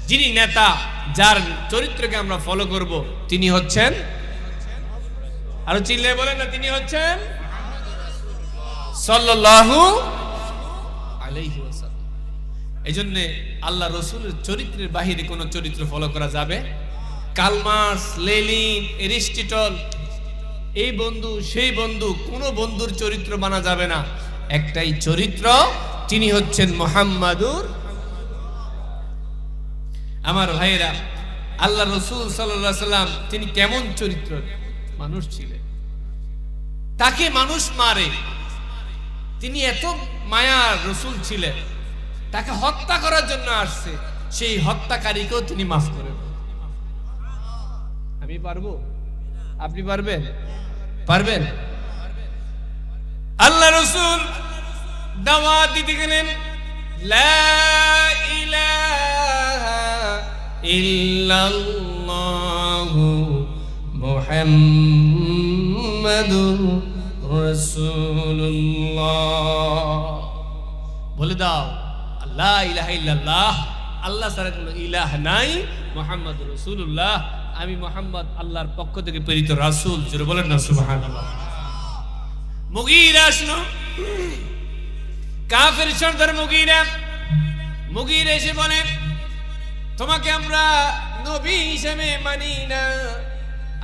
যিনি নেতা, যার চরিত্রকে আমরা ফলো করব, তিনি হচ্ছেন, আরো চিল্লায়ে বলেন না, তিনি হচ্ছেন সাল্লাল্লাহু আলাইহি ওয়াসাল্লাম। এজন্য আল্লাহ রাসূলের চরিত্রের বাহিরে কোন চরিত্র ফলো করা যাবে? কার্ল মার্কস, লেনিন, এরিস্টটল, এই বন্ধু সেই বন্ধু, কোন বন্ধুর চরিত্র মানা যাবে না। একটাই চরিত্র, তিনি হচ্ছেন মুহাম্মাদুর। আমার ভাইরা, আল্লাহ রাসূল সাল্লাল্লাহু আলাইহি সাল্লাম তিনি কেমন চরিত্র মানুষ ছিলেন? তাকে মানুষ মারে, তিনি এত মায়ার রাসূল ছিলেন, তাকে হত্যা করার জন্য আসছে, সেই হত্যাকারীকেও তিনি মাফ করে। আমি পারবো? আপনি পারবেন? পারবেন? আল্লাহ রাসূল দাওয়াত দিতে গেলেন, লা ইলাহা ইল্লাল্লাহু মুহাম্মাদুর রাসূলুল্লাহ। বলে দাও লা ইলাহা ইল্লাল্লাহ, আল্লাহ ছাড়া কোনো ইলাহ নাই, মুহাম্মাদুর রাসূলুল্লাহ, আমি মুহাম্মদ আল্লাহর পক্ষ থেকে প্রেরিত রাসূল। জোরে বলেন না সুবহানাল্লাহ। মুগীরা আসলো, কাফের সর্দার মুগীরা এসে বলে, তোমাকে আমরা নবী হিসেবে মানি না,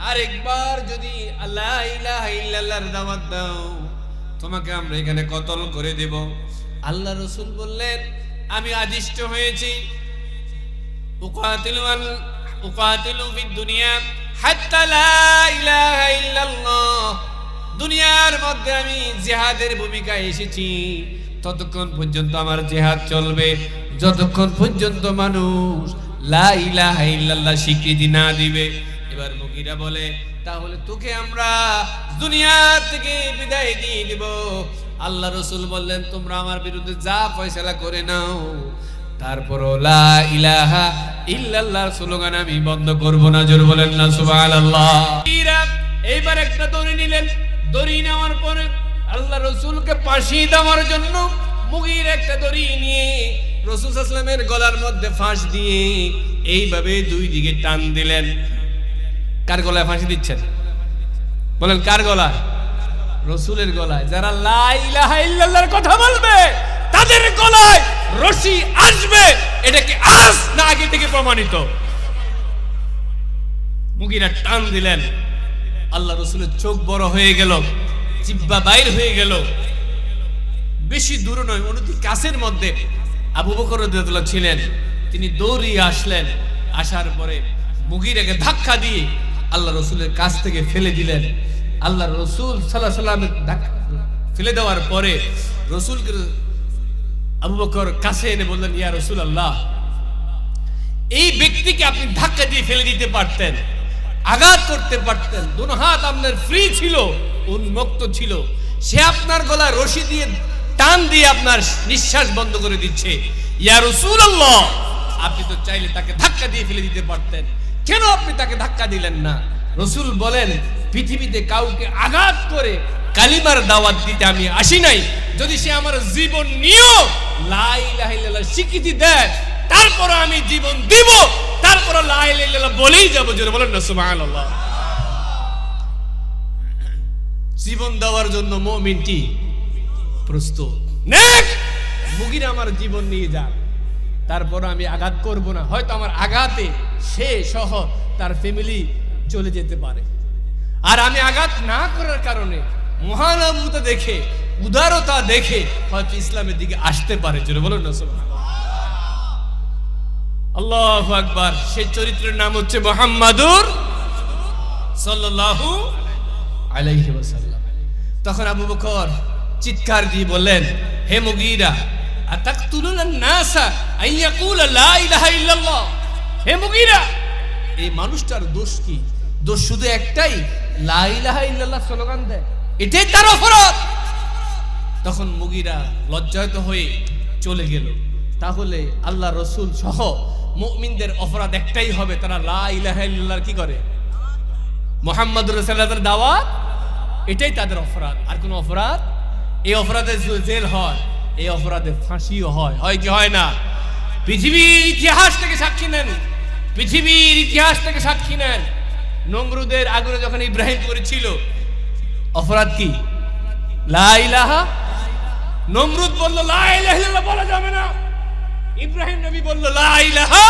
আরেকবার যদি লা ইলাহা ইল্লাল্লাহর দাওয়াত দাও, তোমাকে আমরা এখানে কতল করে দেব। আল্লাহ রাসূল বললেন, আমি আদিষ্ট হয়েছি, উকাতিলু ফিদ দুনিয়া হাত্তা লা ইলাহা ইল্লাল্লাহ, দুনিয়ার মধ্যে আমি জিহাদের ভূমিকায় এসেছি, ততক্ষণ পর্যন্ত আমার জিহাদ চলবে, যতক্ষণ পর্যন্ত মানুষ লা ইলাহা ইল্লাল্লাহ স্বীকৃতি না দিবে। এবার মুগীরা বলে, তাহলে তোকে আমরা দুনিয়া থেকে বিদায় দিয়ে দিব। আল্লাহ রাসূল বললেন, তোমরা আমার বিরুদ্ধে যা ফয়সালা করে নাও, তারপরও লা ইলাহা ইল্লাল্লাহর স্লোগান আমি বন্ধ করব না। জোরে বলেন না সুবহানাল্লাহ। এইবার একটা দড়ি নিলেন, দড়ি নেওয়ার পরে আল্লাহ রাসূলকে ফাঁসি দেওয়ার জন্য মুগীরা একটা দড়ি নিয়ে রাসূল সাল্লাল্লাহু আলাইহি ওয়াসাল্লামের গলার মধ্যে ফাঁস দিয়ে এইভাবে দুই দিকে টান দিলেন। কার গলায় ফাঁসি দিচ্ছেন? বলেন কার গলায়? রাসূলের গলায়। যারা লা ইলাহা ইল্লাল্লাহর কথা বলবে তাদের গলায় রশি আসবে, এটা কি আজ না আগে থেকে প্রমাণিত? মুগীরা টান দিলেন, আল্লাহ রাসূলের চোখ বড় হয়ে গেল, জিহ্বা বাইর হয়ে গেল। বেশি দূর নয়, অনতি কাছের মধ্যে আবু বকর রাদিয়াল্লাহু আনহু ছিলেন, তিনি দৌড়িয়ে আসলেন। আসার পরে মুগীরাকে ধাক্কা দিয়ে আল্লাহ রাসূলের কাছ থেকে ফেলে দিলেন। আল্লাহ রাসূল সাল্লাল্লাহু আলাইহি ওয়াসাল্লাম ফেলে দেওয়ার পরে রাসূলকে আবু বকর কাছে এনে বললেন, ইয়া রাসূলুল্লাহ, এই ব্যক্তিকে আপনি ধাক্কা দিয়ে ফেলে দিতে পারতেন, আঘাত করতে পারতেন, দুনো হাত আপনার ফ্রি ছিল, উন্মুক্ত ছিল, সে আপনার গলায় রশি দিয়ে টান দিয়ে আপনার নিঃশ্বাস বন্ধ করে দিচ্ছে। ইয়া রাসূলুল্লাহ, আপনি তো চাইলে তাকে ধাক্কা দিয়ে ফেলে দিতে পারতেন, কেন আপনি তাকে ধাক্কা দিলেন না? রাসূল বলেন, পৃথিবীতে কাউকে আঘাত করে কালিমার দাওয়াত দিতে আমি আসি নাই, যদি সে আমার জীবন নিয়েও লা ইলাহা ইল্লাল্লাহ স্বীকৃতি দেয়, তারপর আমি জীবন দিব, তারপর লা ইলাহা ইল্লাল্লাহ বলেই যাব। জোরে বলেন না সুবহানাল্লাহ। জীবন দেওয়ার জন্য মুমিনটি প্রস্তুত। নেক মুগীরা আমার জীবন নিয়ে যান, তারপর আমি আঘাত করব না, হয়তো আমার আঘাতে সে সহ তার ফ্যামিলি চলে যেতে পারে, আর আমি আঘাত না করার কারণে মহানুভবতা দেখে, উদারতা দেখে হয়তো ইসলামের দিকে আসতে পারে। জোরে বলুন না সুবহানাল্লাহ। আল্লাহু আকবার। সেই চরিত্রের নাম হচ্ছে মুহাম্মাদুর সাল্লাল্লাহু আলাইহি ওয়াসাল্লাম। তখন আবু বকর চিৎকার দিয়ে বললেন, হে মুগীরা, আতাকতুলুন নাসা আইয়াকুল লা ইলাহা ইল্লাল্লাহ। হে মুগীরা, এই মানুষটার দোষ কি? দোষ শুধু একটাই, লা ইলাহা ইল্লাল্লাহ স্লোগান দেয়, এটাই তার অপরাধ। তখন মুগীরা লজ্জায়িত হয়ে চলে গেল। তাহলে আল্লাহ রাসূল সহ মুমিনদের অপরাধ একটাই হবে, তারা লা ইলাহা ইল্লাল্লাহর কি করে? মুহাম্মাদুর রাসূলুল্লাহর দাওয়াত এটাই তাদের অপরাধ, আর কোন অপরাধ। এই অপরাধে জেল হয়, এই অপরাধে ফাঁসিও হয়, হয় কি হয় না? পৃথিবীর ইতিহাস থেকে সাক্ষী নেন, পৃথিবীর ইতিহাস থেকে সাক্ষী নেন। নমরুদের আগুনে যখন ইব্রাহিম করেছিল, অপরাধ কি? লা ইলাহা। নমরুদ বলল লা ইলাহা ইল্লাল্লাহ বলা যাবে না, ইব্রাহিম নবী বলল লা ইলাহা।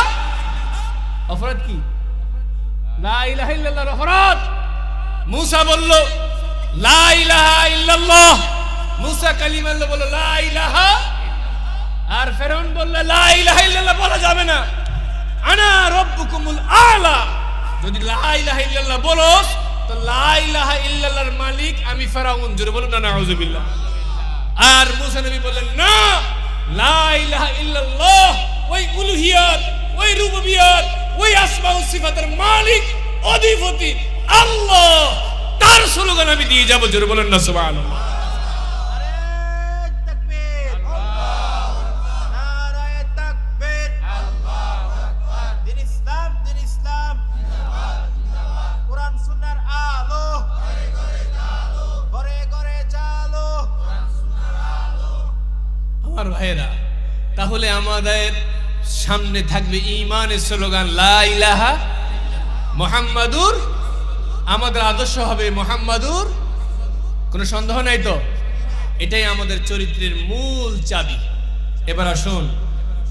অপরাধ কি? লা ইলাহা ইল্লাল্লাহর অপরাধ। মুসা বলল লা ইলাহা ইল্লাল্লাহ, মুসা কালিমা বলল লা ইলাহা। আর ফেরাউন বলল লা ইলাহা ইল্লাল্লাহ বলা যাবে না, আনা রাব্বুকুমুল আলা। যদি লা ইলাহা ইল্লাল্লাহ বলোস তো লা ইলাহা ইল্লাল্লাহর মালিক আমি ফেরাউন। জোরে বলুন না নাউযুবিল্লাহ। আর মুসা নবী বললেন না, লা ইলাহা ইল্লাল্লাহ ওই উলুহিয়াত, ওই রুবুবিয়াত, ওই আসমা ও সিফাতের মালিক অধিপতি আল্লাহ, তার স্লোগান আমি দিয়ে যাব। জোরে বলুন না সুবহানাল্লাহ। আমার ভাইরা, তাহলে আমাদের সামনে থাকবে ঈমানের স্লোগান লা ইলাহা মুহাম্মাদুর, আমাদের আদর্শ হবে মুহাম্মাদুর, কোনো সন্দেহ নাই তো? এটাই আমাদের চরিত্রের মূল চাবি। এবার আসুন,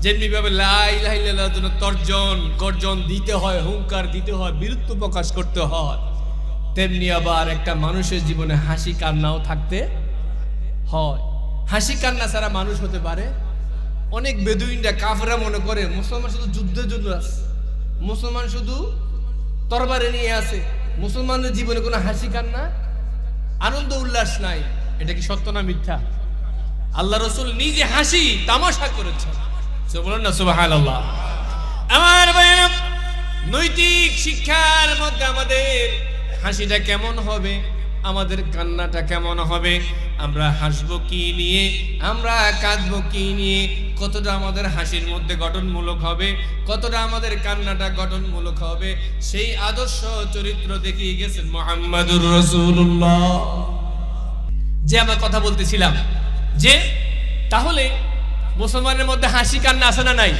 যেমনি ভাবে লা ইলাহা ইল্লাল্লাহর জন্য তর্জন গর্জন দিতে হয়, হুঙ্কার দিতে হয়, বীরত্ব প্রকাশ করতে হয়, তেমনি আবার একটা মানুষের জীবনে হাসি কান্নাও থাকতে হয়। হাসি কান্না ছাড়া মানুষ হতে পারে? অনেক বেদুইনরা কাফেররা মনে করে মুসলমান শুধু যুদ্ধের জন্য আছে, মুসলমান শুধু তরবারে নিয়ে আসে, মুসলমানদের জীবনে কোনো হাসি কান্না আনন্দ উল্লাস নাই। এটা কি সত্য না মিথ্যা? আল্লাহ রাসূল নিজে হাসি তামাশা করেছেন। বলুন না সুবহানাল্লাহ। আমার ভাইরা, নৈতিক শিক্ষার মধ্যে আমাদের হাসিটা কেমন হবে, আমাদের কান্নাটা কেমন হবে, আমরা হাসবো কি নিয়ে, আমরা কাঁদবো কি নিয়ে, কতটা আমাদের হাসির মধ্যে গঠনমূলক হবে, কতটা আমাদের কান্নাটা গঠনমূলক হবে, সেই আদর্শ চরিত্র দেখিয়ে গেছেন মুহাম্মাদুর রাসূলুল্লাহ। যে আমরা কথা বলতেছিলাম যে তাহলে মুসলমানের মধ্যে হাসি কান্না আছে না নাই?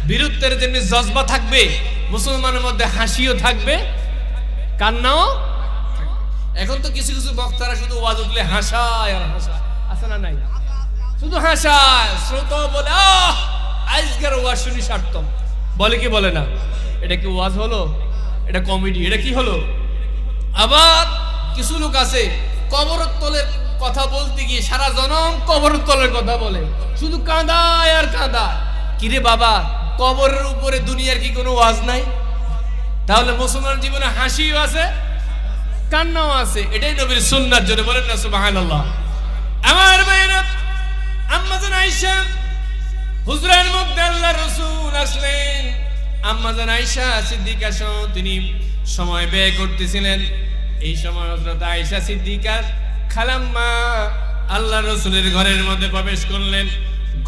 বীরত্বের যেমনি জজবা থাকবে, মুসলমানের মধ্যে হাসিও থাকবে, কান্নাও। এখন তো কিছু কিছু বক্তারা শুধু ওয়াজ উঠলে হাসায় আর হাসায়, আছে না নাই? শুধু হাসায়, শ্রোতা বলে আজকের ওয়াজ শুনি সারতম, বলে কি বলে না? এটা কি ওয়াজ হলো? এটা কমেডি, এটা কি হলো? আবার কিছু লোক আছে কবরের তলের কথা বলতে গিয়ে সারা জনম কবরের তলের কথা বলে, শুধু কাঁদায় আর কাঁদায়। কিরে বাবা, কবরের উপরে দুনিয়ার কি কোনো ওয়াজ নাই? তাহলে মুসলমান জীবনে হাসিও আছে, কান্নাও আছে। এটাই নবীর সুন্নাত। জোরে বলেন না সুবহানাল্লাহ। আমার ভাইরা, আম্মা জান আয়েশা হুজরার মধ্যে আল্লাহর রাসূল আসলেন। আম্মা জান আয়েশা সিদ্দিকা সহ তিনি সময় ব্যয় করতেছিলেন। এই সময় হযরত আয়েশা সিদ্দিকা খালাম্মা আল্লাহর রাসূলের ঘরের মধ্যে প্রবেশ করলেন।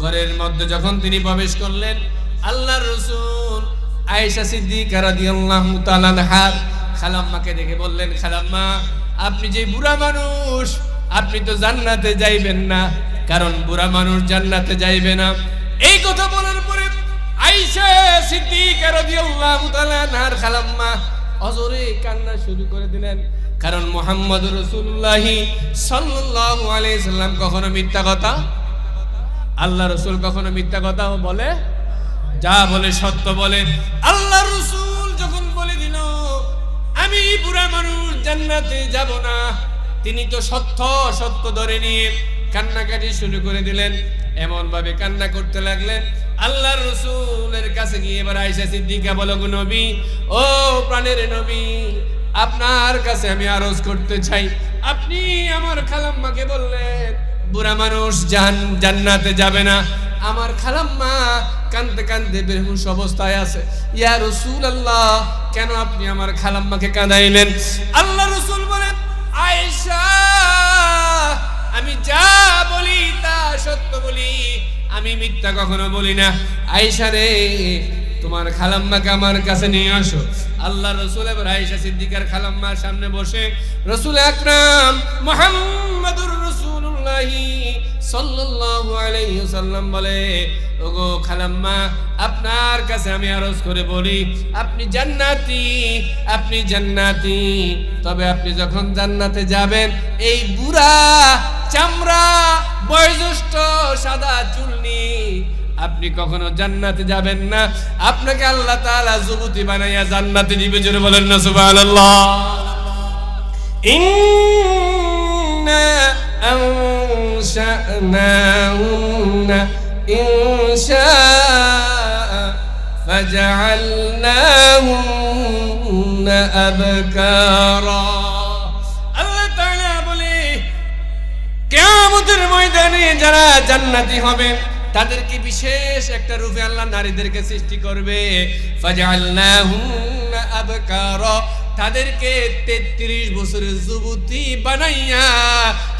ঘরের মধ্যে যখন তিনি প্রবেশ করলেন, আল্লাহর রাসূল আয়েশা সিদ্দিকা রাদিয়াল্লাহু তাআলা আনহা খালাম্মাকে দেখে বললেন, খালাম্মা আপনি যে বুড়া মানুষ, আপনি তো জান্নাতে যাইবেন না, কারণ বুড়া মানুষ জান্নাতে যাইবে না। এই কথা বলার পরে আয়েশা সিদ্দিকা রাদিয়াল্লাহু তাআলা আনহার খালাম্মা অজরে কান্না শুরু করে দিলেন। কারণ মুহাম্মদুর রাসূলুল্লাহ সাল্লাল্লাহু আলাইহি সাল্লাম কখনো মিথ্যা কথা, আল্লাহ রাসূল কখনো মিথ্যা কথা বলে? যা বলে সত্য বলে। আল্লাহ রাসূল যখন বলে দিল আমি বুড়া মানুষ জান্নাতে যাব না, তিনি তো সত্য সত্য ধরে নিয়ে কান্নাকাটি শুরু করে দিলেন। এমন ভাবে কান্না করতে লাগলেন, আল্লাহর রাসূলের কাছে গিয়ে এবার আয়েশা সিদ্দিকা বলো, গো নবী, ও প্রাণের নবী, আপনার কাছে আমি আরজ করতে চাই, আপনি আমার খালাম্মাকে বললেন বুড়া মানুষ জান্নাতে যাবে না। আমার খালাম্মা কাঁদতে কাঁদতে বেহুশ অবস্থায় আছে। ইয়া রাসূলুল্লাহ, কেন আপনি আমার খালাম্মাকে কাঁদাইলেন? আল্লাহ রাসূল বলেন, আয়েশা আমি যা বলি তা সত্য বলি, আমি মিথ্যা কখনো বলি না। আয়েশা রে, তোমার খালাম্মাকে আমার কাছে নিয়ে আসো। আল্লাহ রসুল এবার আয়েশা সিদ্দিকার খালাম্মার সামনে বসে রসুল আকরাম মুহাম্মাদুর রাসূলুল্লাহ সাল্লাল্লাহু আলাইহি ওয়াসাল্লাম বলে, ওগো খালাম্মা, আপনার কাছে আমি আরজ করে বলি, আপনি জান্নাতি, আপনি জান্নাতি। তবে আপনি যখন জান্নাতে যাবেন, এই বুড়া চামড়া বয়োজ্যেষ্ঠ সাদা চুলনি আপনি কখনো জান্নাতে যাবেন না। আপনাকে আল্লাহ তাআলা যুবতী বানাইয়া জান্নাতে দিবে। জোরে বলেন না সুবহানাল্লাহ। ইন্না আনশা'নাহুন্না ইনশা'a ফাজআলনাহুন্না আবকারা। আল্লাহ তাআলা বলে, কিয়ামতের ময়দানে যারা জান্নাতি হবে তাদেরকে বিশেষ একটা রূপে আল্লাহ নারীদেরকে সৃষ্টি করবে। ফাজআলনাহুন্না আবকারা, তাদেরকে 33 বছরের যুবতী বানাইয়া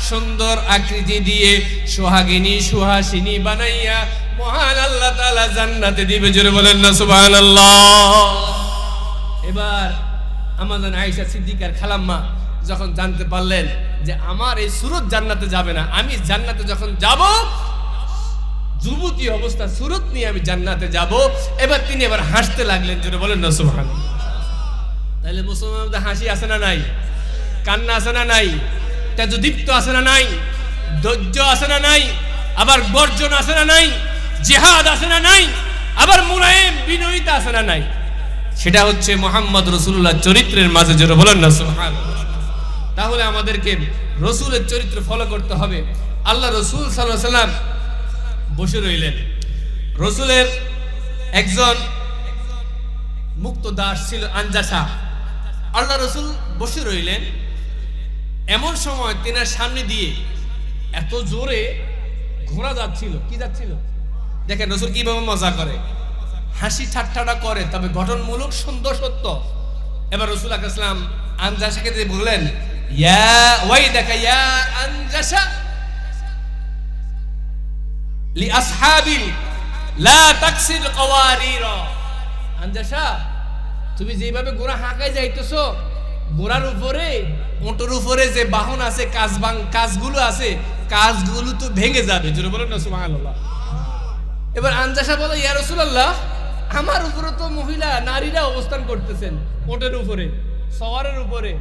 সুন্দর আকৃতি দিয়ে সোহাগিনী সুহাসিনী বানাইয়া মহান আল্লাহ তাআলা জান্নাতে দিবে। জোরে বলেন না সুবহানাল্লাহ। এবার আমাদের আয়েশা সিদ্দিকার খালাম্মা যখন জানতে পারলেন যে আমার এই সুরত জান্নাতে যাবে না, আমি জান্নাতে যখন যাব যুবতী অবস্থা সুরত নিয়ে আমি জান্নাতে যাব, এবার তিনি এবার হাসতে লাগলেন। জোরে বলেন না সুবহানাল্লাহ। তাহলে মুসলমানদের হাসি আছে না নাই? কান্না আছে না নাই? তেজদীপ্ত আছে না নাই? ধৈর্য আছে না নাই? আবার গর্জন আছে না নাই? জিহাদ আছে না নাই? আবার মুলায়েম বিনয়িতা আছে না নাই? সেটা হচ্ছে মুহাম্মদ রাসূলুল্লাহ চরিত্রের মাঝে। জোরে বলেন না সুবহানাল্লাহ। তাহলে আমাদেরকে রসুলের চরিত্র ফলো করতে হবে। আল্লাহ রসুল সাল্লাল্লাহু আলাইহি ওয়াসাল্লাম বসে রইলেন। রসুলের একজন মুক্ত দাস ছিল আনজাসা। আল্লাহ রসুল বসে রইলেন, এমন সময় তেনার সামনে দিয়ে এত জোরে ঘোড়া যাচ্ছিল। কি যাচ্ছিল দেখেন রসুল কিভাবে মজা করে, হাসি ঠাট্টাটা করে, তবে গঠনমূলক সুন্দর সত্য। এবার রসুল আকরাম সাল্লাল্লাহু আলাইহি ওয়াসাল্লাম আনজাসাকে দিয়ে বললেন, ইয়া ওয়াইদাকা ইয়া আনজাসা লি আসহাবিল লা তাকসির কওয়ারির। আনজাসা, তুমি যেভাবে ঘোড়া হাঁকায় যাইতেছো, ঘোড়ার উপরে ওঁটের উপরে যে বাহন আছে, কাজগুলো আছে, কাজগুলো তো ভেঙে যাবে। জোরে বলেন না সুবহানাল্লাহ। এবার আনজাসা বলে, ইয়া রাসূলুল্লাহ, আমার উপরে তো মহিলা নারীরা অবস্থান করতেছেন, ওঁটের উপরে, সওয়ারের উপরে।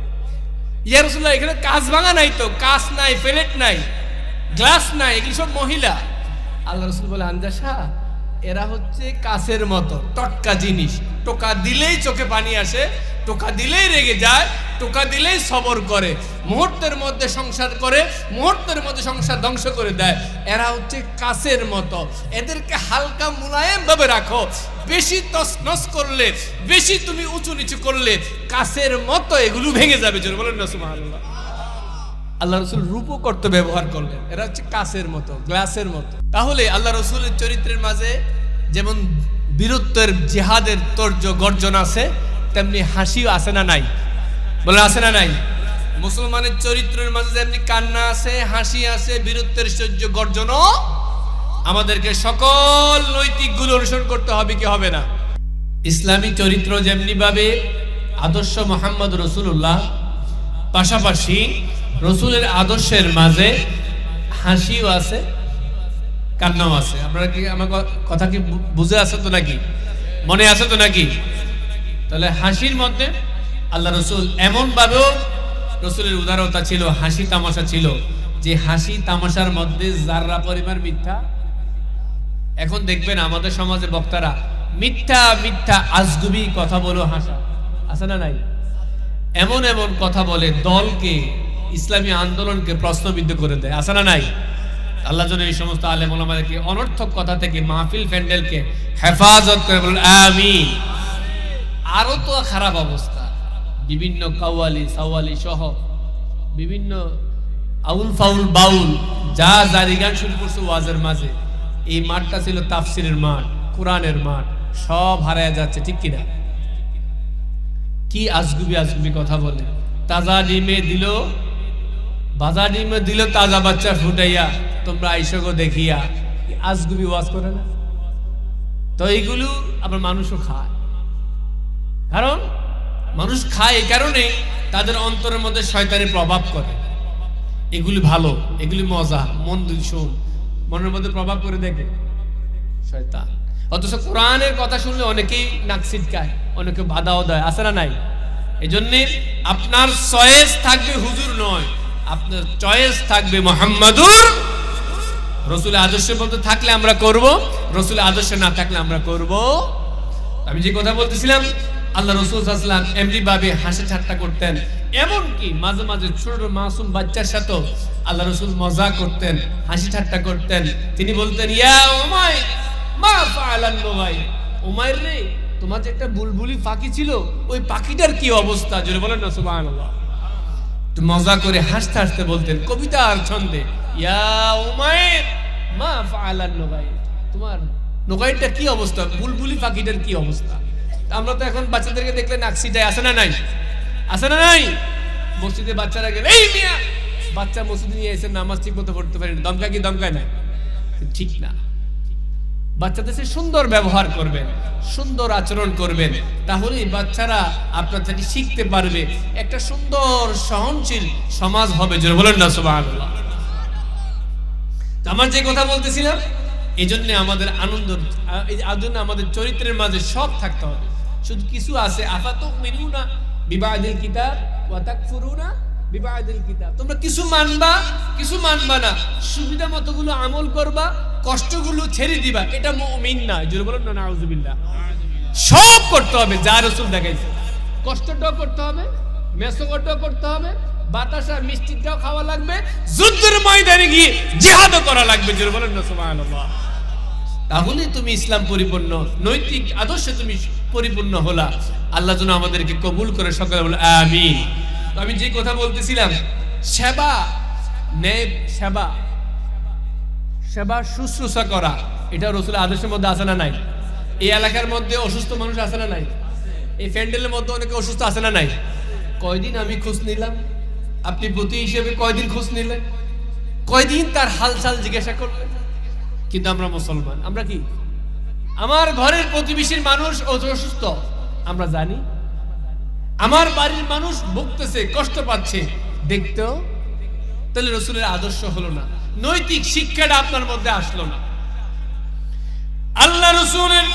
ইয়া রাসূলুল্লাহ, এখানে কাজ ভাঙা নাই তো, কাজ নাই, প্লেট নাই, গ্লাস নাই, এগুলো সব মহিলা। আল্লাহ রাসূল বলে, আনজাসা, এরা হচ্ছে কাছের মতো টটকা জিনিস, টোকা দিলেই চোখে পানি আসে, টোকা দিলেই রেগে যায়, টোকা দিলেই সবর করে, মুহূর্তের মধ্যে সংসার করে, মুহূর্তের মধ্যে সংসার ধ্বংস করে দেয়। এরা হচ্ছে কাছের মতো, এদেরকে হালকা মুলায়েম ভাবে রাখো। বেশি তছনছ করলে, বেশি তুমি উঁচু নিচু করলে কাছের মতো এগুলো ভেঙে যাবে। জোরে বলেন না সুবহানাল্লাহ। আল্লাহ রসুল রূপকর্ত ব্যবহার করলেন, এরা হচ্ছে কাছের মতো, গ্লাসের মতো। তাহলে আল্লাহ রসুলের চরিত্রের মাঝে যেমন বীরত্বের জিহাদের তর্জ গর্জন আছে, তেমনি হাসিও আছে না নাই? বলে আছে না নাই? মুসলমানের চরিত্রের মাঝে যেমনি কান্না আছে, হাসি আছে, বীরত্বের সহ্য গর্জনও আমাদেরকে সকল নৈতিক গুলো অনুসরণ করতে হবে কি হবে না? ইসলামী চরিত্র যেমনি ভাবে আদর্শ মুহাম্মদ রাসূলুল্লাহ, পাশাপাশি রসুলের আদর্শের মাঝে হাসিও আছে, কান্নাও আছে। আপনারা কি আমার কথা কি বুঝে আছে তো নাকি? মনে আছে তো নাকি? তাহলে হাসির মধ্যে আল্লাহ রসুল এমন ভাবেও রসুলের উদারতা ছিল, হাসি তামাশা ছিল, যে হাসি তামাশার মধ্যে যাররা পরিমাণ মিথ্যা। এখন দেখবেন আমাদের সমাজে বক্তারা মিথ্যা মিথ্যা আজগুবি কথা বলো, হাসা আছে না নাই? এমন এমন কথা বলে দলকে, ইসলামী আন্দোলনকে প্রশ্নবিদ্ধ করে দেয়, আছে না নাই? আল্লাহ যেন এই সমস্ত আলেম ওলামাদেরকে অনর্থক কথা থেকে, মাহফিল প্যান্ডেলকে হেফাজত করে বলেন আমিন। আরো তো খারাপ অবস্থা, বিভিন্ন কাওয়ালি সাওয়ালি সহ বিভিন্ন আউল ফাউল বাউল যা জারি গান শুরু করছে ওয়াজের মাঝে। এই মাঠটা ছিল তাফসিরের মাঠ, কোরআনের মাঠ, সব হারায় যাচ্ছে, ঠিক কিনা? কি আজগুবি আজগুবি কথা বলে। তাজা ডিমে দিল, ভাজা ডিমে দিল তাজা বাচ্চা ফুটাইয়া, তোমরা আইসগো দেখিয়া। আজগুবি ওয়াজ করে না তো? এইগুলো আবার মানুষও খায়, কারণ মানুষ খায় এই কারণে তাদের অন্তরের মধ্যে শয়তানের প্রভাব করে। এগুলি ভালো, এগুলি মজা, মন শোন, মনের মধ্যে প্রভাব করে দেখে শয়তান। অথচ কোরআনের কথা শুনলে অনেকেই নাক ছিটকায়, অনেকে বাধাও দেয়, আছে না নাই? এই জন্য আপনার চয়েস থাকবে হুজুর নয়, আপনার চয়েস থাকবে মুহাম্মাদুর রাসূলের আদর্শের মধ্যে থাকলে আমরা করব, রাসূলের আদর্শে না থাকলে আমরা করব। আমি যে কথা বলতেছিলাম, আল্লাহ রাসূল সাল্লাল্লাহু আলাইহি ওয়াসাল্লাম এমনি ভাবে হাসি ঠাট্টা করতেন, এমনকি মাঝে মাঝে ছোট মাসুম বাচ্চার সাথে আল্লাহ রাসূল মজা করতেন, হাসি ঠাট্টা করতেন। তিনি বলতেন, ইয়া উমাইর মা ফাআলান নুগাইর, উমাইর রে, তোমার যে একটা বুলবুলি পাখি ছিল, ওই পাখিটার কি অবস্থা? জোরে বলেন না সুবহানাল্লাহ। তো মজা করে হাসতে হাসতে বলতেন কবিতার ছন্দে, ইয়া উমাইর মা ফাআলান নুগাইর, তোমার নুগাইরটা কি অবস্থা, বুলবুলি পাখিটার কি অবস্থা? আমরা তো এখন বাচ্চাদেরকে দেখলে নাকসিটাই, আছে না নাই? আছে না নাই? মসজিদে বাচ্চারা গেলে, এই মিয়া, বাচ্চা মসজিদে নিয়ে এসে নামাজ ঠিক মতো পড়তে পারে না, দমকায় কি দমকায় না? ঠিক না। বাচ্চাদের সাথে সুন্দর ব্যবহার করবেন, সুন্দর আচরণ করবেন, তাহলেই বাচ্চারা আপনার থেকে শিখতে পারবে, একটা সুন্দর সহনশীল সমাজ হবে। জোরে বলেন না সুবহানাল্লাহ। আমার যে কথা বলতেছিলাম, এই জন্য আমাদের আনন্দ, এই জন্য আমাদের চরিত্রের মাঝে সব থাকতে হবে। শুধু কিছু আছে, আফাতুমিনুনা বিবাদিল কিতাব ওয়া তাকফুরুনা বিবাদিল কিতাব, তোমরা কিছু মানবা, কিছু মানবা না, সুবিধা মতগুলো আমল করবা, কষ্টগুলো ছেড়ে দিবা, এটা মুমিন না। জোরে বলেন না নাউজুবিল্লাহ। সব করতে হবে যা রাসূল দেখাইছে, কষ্টটাও করতে হবে, মেসোগটাও করতে হবে, বাতাসা মিষ্টিটাও খাওয়া লাগবে, যুদ্ধের ময়দানে গিয়ে জিহাদও করা লাগবে। জোরে বলেন না সুবহানাল্লাহ। তাহলে তুমি ইসলাম পরিপূর্ণ, নৈতিক আদর্শে তুমি পরিপূর্ণ হলা। আল্লাহ যেন আমাদেরকে কবুল করে, সকলে বলে আমিন। তো আমি যে কথা বলতেছিলাম, সেবা, ন্যায় সেবা, সেবা শুশ্রূষা করা, এটা রাসূলের আদর্শের মধ্যে আছে না নাই? এই এলাকার মধ্যে অসুস্থ মানুষ আছে না নাই? এই প্যান্ডেলের মধ্যে অনেকে অসুস্থ আছে না নাই? কয়দিন আমি খোঁজ নিলাম, আপনি প্রতি হিসেবে কয়দিন খোঁজ নিলেন, কয়দিন তার হালচাল জিজ্ঞাসা করলেন? কিন্তু আমরা মুসলমান, আমরা কি, আমার ঘরের প্রতিবেশীর মানুষ অসুস্থ, আমরা জানি, আমার বাড়ির মানুষ ভুগতেছে, কষ্ট পাচ্ছে, দেখতেও, তাহলে রাসূলের আদর্শ হলো না, নৈতিক শিক্ষাটা আপনার মধ্যে আসলো না। আল্লাহ রাসূলের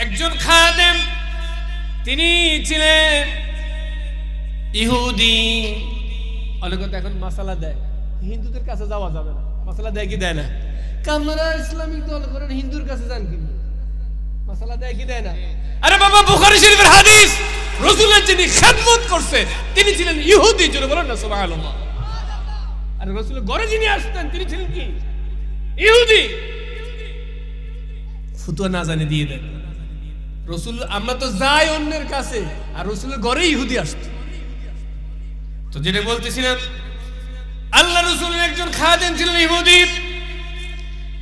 একজন খাদেম, তিনি ছিলেন ইহুদি। অনেকে তো এখন মাসালা দেয়, হিন্দুদের কাছে যাওয়া যাবে না, মাসালা দেয় কি দেয় না? কামরা ইসলামিক দল করেন, হিন্দুর কাছে যান, কিন্তু মাসালা দেয় কি দেয় না? আরে বাবা, বুখারী শরীফের হাদিস, রাসূলের যিনি খেদমত করছে তিনি ছিলেন ইহুদি। জোরে বলেন না সুবহানাল্লাহ। আর রাসূলের ঘরে যিনি আসতেন তিনি ছিলেন কি? ইহুদি। ফুতুয়া না জানে দিয়ে দেন রাসূল। আমরা তো যাই অন্যের কাছে, আর রাসূলের ঘরে ইহুদি আসতো। তো যেটা বলতেছিলাম, আল্লাহ রাসূলের একজন খাদেম ছিলেন ইহুদি।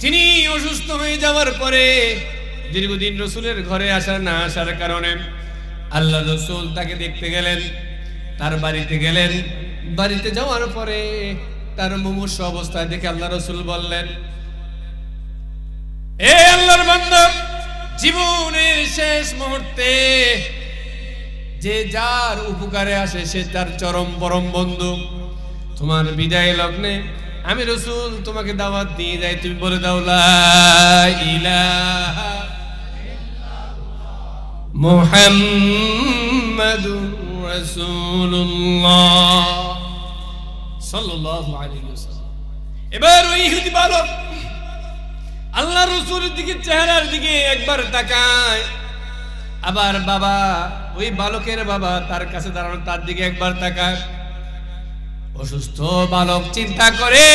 তিনি অসুস্থ হয়ে যাওয়ার পরে দীর্ঘদিন রাসূলের ঘরে আসার না আসার কারণে আল্লাহ রাসূল তাকে দেখতে গেলেন, তার বাড়িতে গেলেন। বাড়িতে যাওয়ার পরে তার মুমূর্ষ অবস্থায় দেখে আল্লাহ রাসূল বললেন, এ আল্লাহর বান্দা, জীবনের শেষ মুহূর্তে যে যার উপকারে আসে সে তার চরম পরম বন্ধু। তোমার বিদায় লগ্নে আমি রাসূল তোমাকে দাওয়াত দিয়ে যাই, তুমি বলে দাও লা ইলাহা মুহাম্মাদুর রাসূলুল্লাহ সাল্লাল্লাহু আলাইহি ওয়াসাল্লাম। এবার ওই ইহুদি বালক আল্লাহ রাসূলের দিকে, চেহারার দিকে একবার তাকায়, আবার বাবা, ওই বালকের বাবা তার কাছে দাঁড়ানো, তার দিকে একবার তাকায়। অসুস্থ বালক চিন্তা করে,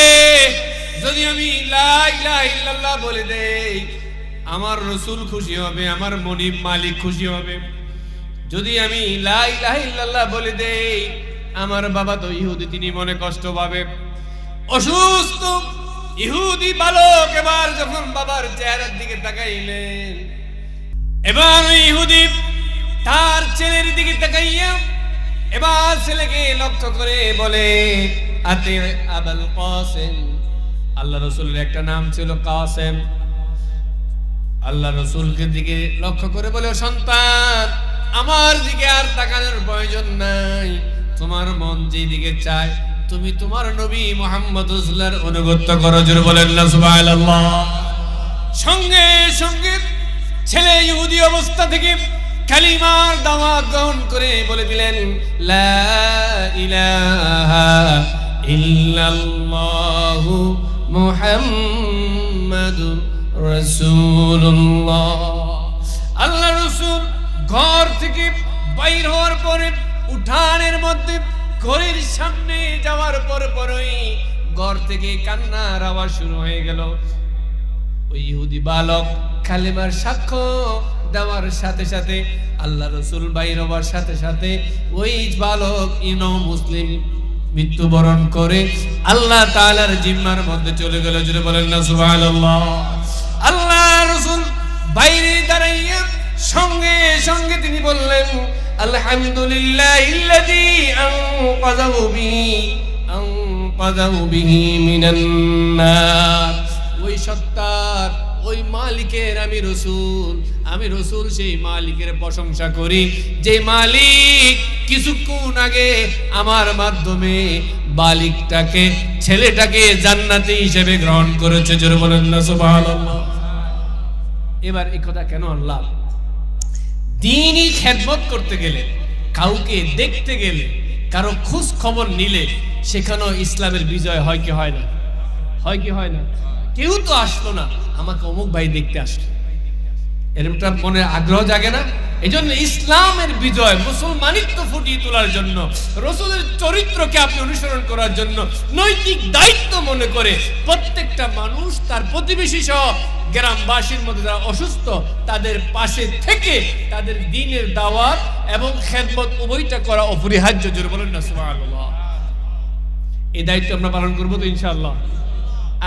যদি আমি লা ইলাহা ইল্লাল্লাহ বলে দেই আমার রাসূল খুশি হবে, আমার মনিব মালিক খুশি হবে। যদি আমি লা ইলাহা ইল্লাল্লাহ বলে দেই আমার বাবা তো ইহুদি, তিনি মনে কষ্ট পাবে। অসুস্থ ইহুদি বালক এবার যখন বাবার চেহারার দিকে তাকাইলেন, এবার ইহুদি তার ছেলের দিকে তাকাইয়া এবার ছেলেকে লক্ষ্য করে বলে, আতে আবুল কাসেম। আল্লাহ রাসূলের একটা নাম ছিল কাসেম। আল্লাহ রাসূলকে দিকে লক্ষ্য করে বলে, সন্তান আমার দিকে আর তাকানোর প্রয়োজন নাই, তোমার মন যেদিকে চায় তুমি তোমার নবী মুহাম্মদ রাসূলুল্লাহর অনুগত্য করো। জোরে বলেন না সুবহানাল্লাহ। সঙ্গে সঙ্গে ছেলে ইহুদি অবস্থা থেকে কালিমার দাওয়াত গ্রহণ করে বলে দিলেন লা ইলাহা ইল্লাল্লাহু মুহাম্মাদুর রাসূলুল্লাহ। আল্লাহ রাসূল ঘর থেকে বাইর হওয়ার পরে উঠানের মধ্যে ঘরের সামনে যাওয়ার পরই ঘর থেকে কান্নার আওয়াজ শুরু হয়ে গেল। ওই ইহুদি বালক কালেমার সাক্ষ্য দেওয়ার সাথে সাথে আল্লাহ রাসূল বাইর হওয়ার সাথে সাথে ওই বালক মুসলিম মৃত্যুবরণ করে আল্লাহ তাআলার জিম্মার মধ্যে চলে গেল। জোরে বলেন না সুবহানাল্লাহ। আল্লাহ রাসূল বাইরে দাঁড়াইয়া সঙ্গে সঙ্গে তিনি বললেন আলহামদুলিল্লাহিল্লাযী আনকাযাহু বিহি মিনান নার। ওই সত্তার ওই মালিকের আমি রসুল সেই মালিকের প্রশংসা করি, যে মালিক কিছুক্ষণ আগে আমার মাধ্যমে বালিকটাকে ছেলেটাকে জান্নাতি হিসেবে গ্রহণ করেছে। জোরে বলেন না সুবহানাল্লাহ। এবার এই কথা কেন আল্লাহ? দ্বীনি খেদমত করতে গেলে, কাউকে দেখতে গেলে, কারো খোঁজ খবর নিলে সেখানেও ইসলামের বিজয় হয় কি হয় না? হয় কি হয় না? কেউ তো আসলো না, আমাকে অমুক ভাই দেখতে আসলো, এরকমটা মনে আগ্রহ জাগে না? এই জন্য ইসলামের বিজয় মুসলমানিত্ব ফুটিয়ে তোলার জন্য, রাসূলের চরিত্রকে আপনি অনুসরণ করার জন্য নৈতিক দায়িত্ব মনে করে প্রত্যেকটা মানুষ তার প্রতিবেশী সহ গ্রামবাসীর মধ্যে যারা অসুস্থ তাদের পাশে থেকে তাদের দ্বীনের দাওয়াত এবং খেদমত উভয়টা করা অপরিহার্য। জোরে বলেন না সুবহানাল্লাহ। এই দায়িত্ব আমরা পালন করবো তো ইনশাআল্লাহ।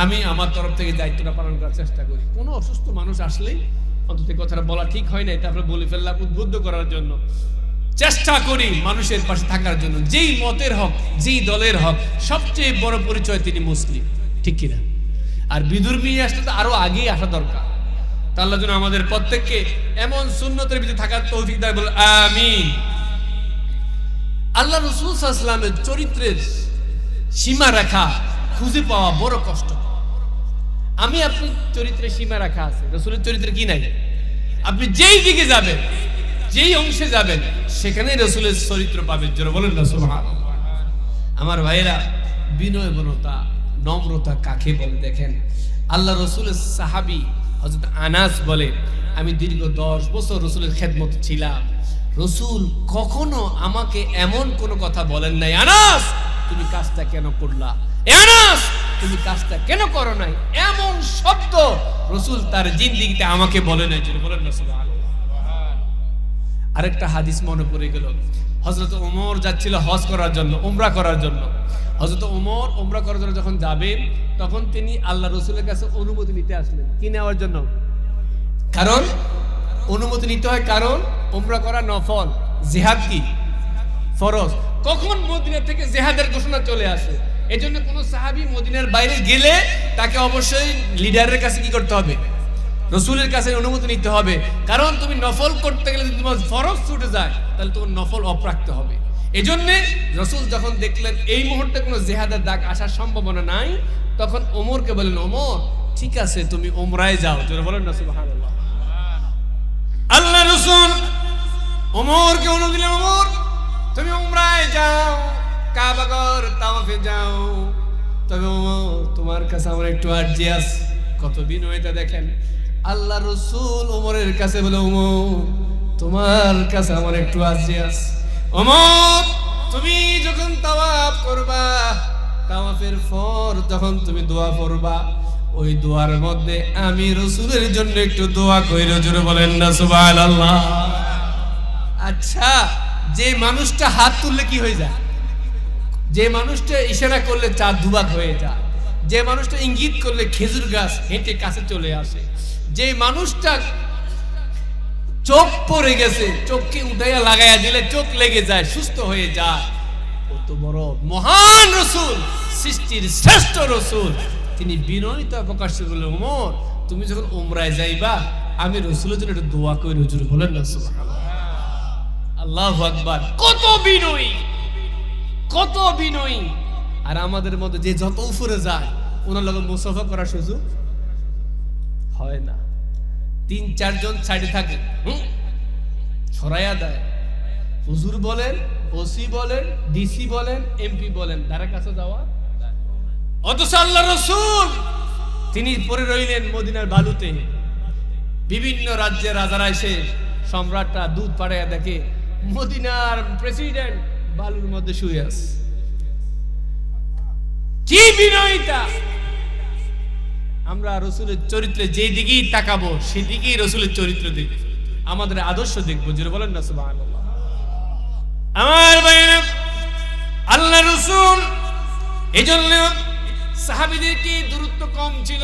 আমি আমার তরফ থেকে দায়িত্বটা পালন করার চেষ্টা করি। কোনো অসুস্থ মানুষ আসলেই অন্তত কথাটা বলা ঠিক হয় নাই, তারপরে বলে ফেললাম উদ্বুদ্ধ করার জন্য চেষ্টা করি, মানুষের পাশে থাকার জন্য। যেই মতের হক, যেই দলের হক, সবচেয়ে বড় পরিচয় তিনি মুসলিম, ঠিক কিনা? আর বিদুর্মী আসলে তো আরো আগেই আসা দরকার। তা আল্লাহ যেন আমাদের প্রত্যেককে এমন সুন্নতের ভিতরে থাকার তৌফিক দেয়, বলে আমিন। আল্লাহ রাসূল সাল্লাল্লাহু আলাইহি ওয়াসাল্লামের চরিত্রের সীমা রেখা খুঁজে পাওয়া বড় কষ্ট। আমি আপনি চরিত্রের সীমা রাখা আছে, রাসূলের চরিত্রে কি নাই? আপনি যেই দিকে যাবেন, যেই অংশে যাবেন, সেখানেই রাসূলের চরিত্র পাবেন। জোরে বলেন না সুবহানাল্লাহ। আমার ভাইরা, বিনয়বনতা, নম্রতা কাকে বলে দেখেন। আল্লাহ রাসূলের সাহাবী হযরত আনাস বলে, আমি দীর্ঘ 10 বছর রাসূলের খেদমত ছিলাম, রাসূল কখনো আমাকে এমন কোনো কথা বলেন নাই, আনাস তুমি কাজটা কেন করলা, আনাস তুমি কাজটা কেন করো নাই, এমন শব্দ রাসূল তার জিন্দেগিতে আমাকে বলে নাই। যেটা বলেন না সুবহানাল্লাহ। আরেকটা হাদিস মনে পড়ে গেল, হযরত ওমর যাচ্ছিল হজ করার জন্য, উমরা করার জন্য। হযরত ওমর উমরা করার জন্য যখন যাবেন, তখন তিনি আল্লাহ রাসূলের কাছে অনুমতি নিতে আসলেন। কি নেওয়ার জন্য? কারণ অনুমতি নিতে হয়, কারণ উমরা করা নফল, জিহাদ কি ফরজ। কখন মদিনা থেকে জিহাদের ঘোষণা চলে আসে, এজন্য কোন সাহাবী মদিনার বাইরে গেলে তাকে অবশ্যই লিডারের কাছে কি করতে হবে? রাসূলের কাছে অনুমতি নিতে হবে। কারণ তুমি নফল করতে গেলে যদি তোমার ফরজ ছুটে যায়, তাহলে তোমার নফল অফ রাখতে হবে। এজন্য রাসূল যখন দেখলেন এই মুহূর্তে কোনো জিহাদের ডাক আসার সম্ভাবনা নাই, তখন ওমরকে বললেন, ওমর ঠিক আছে তুমি উমরায় যাও। জোরে বলেন না সুবহানাল্লাহ। আল্লাহ রাসূল ওমরকে অনুমতি দিলেন, ওমর তুমি উমরায় যাও, কাবাগর তাওয়াফে যাও। তবে ওমর তোমার কাছে আমার একটু আরজি আছে। কত বিনয়তা দেখেন। আল্লাহ রাসূল ওমরের কাছে বলে, ওমর তোমার কাছে আমার একটু আরজি আছে। ওমর তুমি যখন তাওয়াফ করবা, তাওয়াফের পর যখন তুমি দোয়া করবা, ওই দোয়ার মধ্যে আমি রাসূলের জন্য একটু দোয়া কইরো। জোরে বলেন না সুবহানাল্লাহ। আচ্ছা, যে মানুষটা হাত তুললে কি হয়ে যায়? যে মানুষটা ইশারা করলে চাঁদ দুবাক হয়ে যায়, যে মানুষটা ইঙ্গিত করলে খেজুর গাছ হেঁটে কাছে চলে আসে, যে মানুষটা চোখ পড়ে গেছে, চোখকে উঠাইয়া লাগাইয়া দিলে চোখ লেগে যায়, সুস্থ হয়ে যায়, কত বড় মহান রাসূল, সৃষ্টির শ্রেষ্ঠ রাসূল, তিনি বিনয়তা প্রকাশ করলেন, ওমর তুমি যখন উমরায় যাইবা, আমি রাসূলের জন্য একটু দোয়া করি। হুজুর বলেন না সুবহানাল্লাহ। আল্লাহু আকবার, কত বিনয়ী, কত বিনয়ী। আর আমাদের মধ্যে যে যত উপরে যায় ওনার লগে মুসাফা করার সুযোগ হয় না। ৩-৪ জন সাইডে থাকে, ছড়াইয়া দেয়। হুজুর বলেন, ওসি বলেন, ডিসি বলেন, এমপি বলেন, তার কাছে যাওয়া। অথচ আল্লাহ রাসূল তিনি পড়ে রইলেন মদিনার বালুতে। বিভিন্ন রাজ্যের রাজারা এসে, সম্রাটরা দুধ পাড়াইয়া দেখে মদিনার প্রেসিডেন্ট বালুর মধ্যে শুয়ে আছে। কি বিনয়িতা! আমরা রসুলের চরিত্রে যে দিকেই তাকাবো সেদিকেই রসুলের চরিত্র দেখব, আমাদের আদর্শ দেখবো। যেটা বলেন না সুবহানাল্লাহ। আমার ভাইরা, আল্লাহ রসুল এজন্য সাহাবীদের কি দূরত্ব কম ছিল।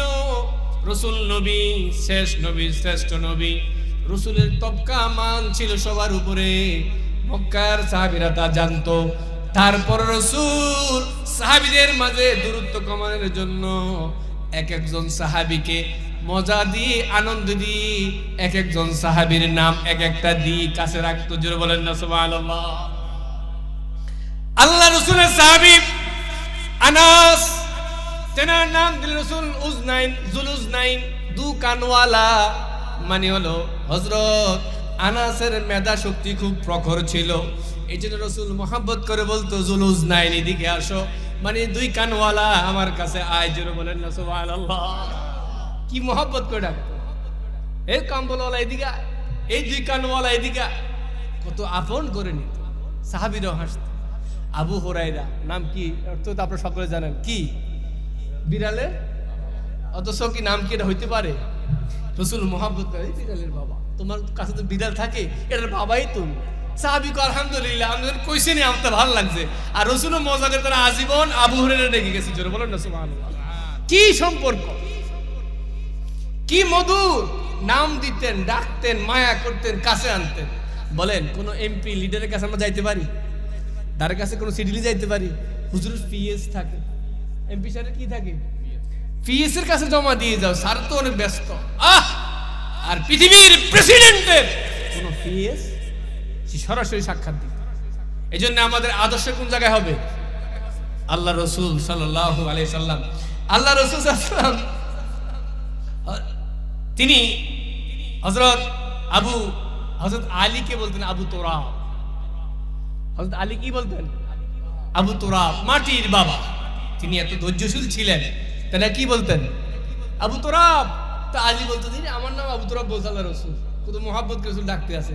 রসুল নবী, শেষ নবী, শ্রেষ্ঠ নবী। রসুলের তবকা মান ছিল সবার উপরে। মক্কার সাহাবীরা তা জানতো। তারপর রসুল সাহাবীদের মাঝে দূরত্ব কমানোর জন্য এক একজন সাহাবীকে মজা দিয়ে, আনন্দ দিয়ে, এক একজন সাহাবীর নাম এক একটা দিয়ে কাছে রাখতো। জোরে বলেন না সুবহানাল্লাহ। আল্লাহ রসুলের সাহাবী আনাস, তেনার নাম দিলেন রসুল উজনাইন, জুলুজনাইন, দু কানওয়ালা। মানে হলো হযরত আনাসের মেধা শক্তি খুব প্রখর ছিল। এই জন্য রসুল মোহাব্বত করে বলতো জুলুজনাইন, এদিকে আসো, মানে দুই কানওয়ালা আমার কাছে আয়। জোরে বলেন না সুবহানাল্লাহ। কি মোহাব্বত করে ডাকতো, এই কাম্বলওয়ালা এদিকে, এই দুই কানওয়ালা এদিকে, কত আপন করে নিত। সাহাবীরাও হাসত। আবু হুরায়রা নাম কি, অর্থ তো আপনারা সকলে জানেন, কি বিড়ালের, অথচ কি নাম কি এটা হইতে পারে? রসুল মোহাব্বত করে, বিড়ালের বাবা, তোমার কাছে তো বিড়াল থাকে, এটার বাবাই তুমি। সাহাবীকে আলহামদুলিল্লাহ, আমি কইছি নি, আমার তো ভালো লাগছে। আর রসুলও মজা করে তারা আজীবন আবু হুরায়রা ডেকে গেছে। জোরে বলেন না সুবহানাল্লাহ। কি সম্পর্ক, কি মধুর! নাম দিতেন, ডাকতেন, মায়া করতেন, কাছে আনতেন। বলেন কোন এমপি লিডারের কাছে আমরা যাইতে পারি? তার কাছে কোন সিডিলি যাইতে পারি? হুজুরের পিএস থাকে, এমপি স্যারের কি থাকে, পিএস এর কাছে জমা দিয়ে যাও, স্যার তো অনেক ব্যস্ত। আর পৃথিবীর প্রেসিডেন্টের কোন পিএস সরাসরি সাক্ষাৎ দিতে। এই জন্য আমাদের আদর্শ কোন জায়গায় হবে? আল্লাহ রসুল সাল্লাল্লাহু আলাইহি সাল্লাম। আল্লাহ রসুল সাল্লাল্লাহু তিনি হযরত আলীকে বলতেন আবু তুরাব। হযরত আলী কি বলতেন? আবু তুরাব, মাটির বাবা। তিনি এত ধৈর্যশীল ছিলেন, তাহলে কি বলতেন? আবু তুরাব। তা আলী বলতেন আমার নাম আবু তুরাব বলছে আল্লাহ রসুল। কত মোহাব্বত করে রসুল ডাকতে আছে।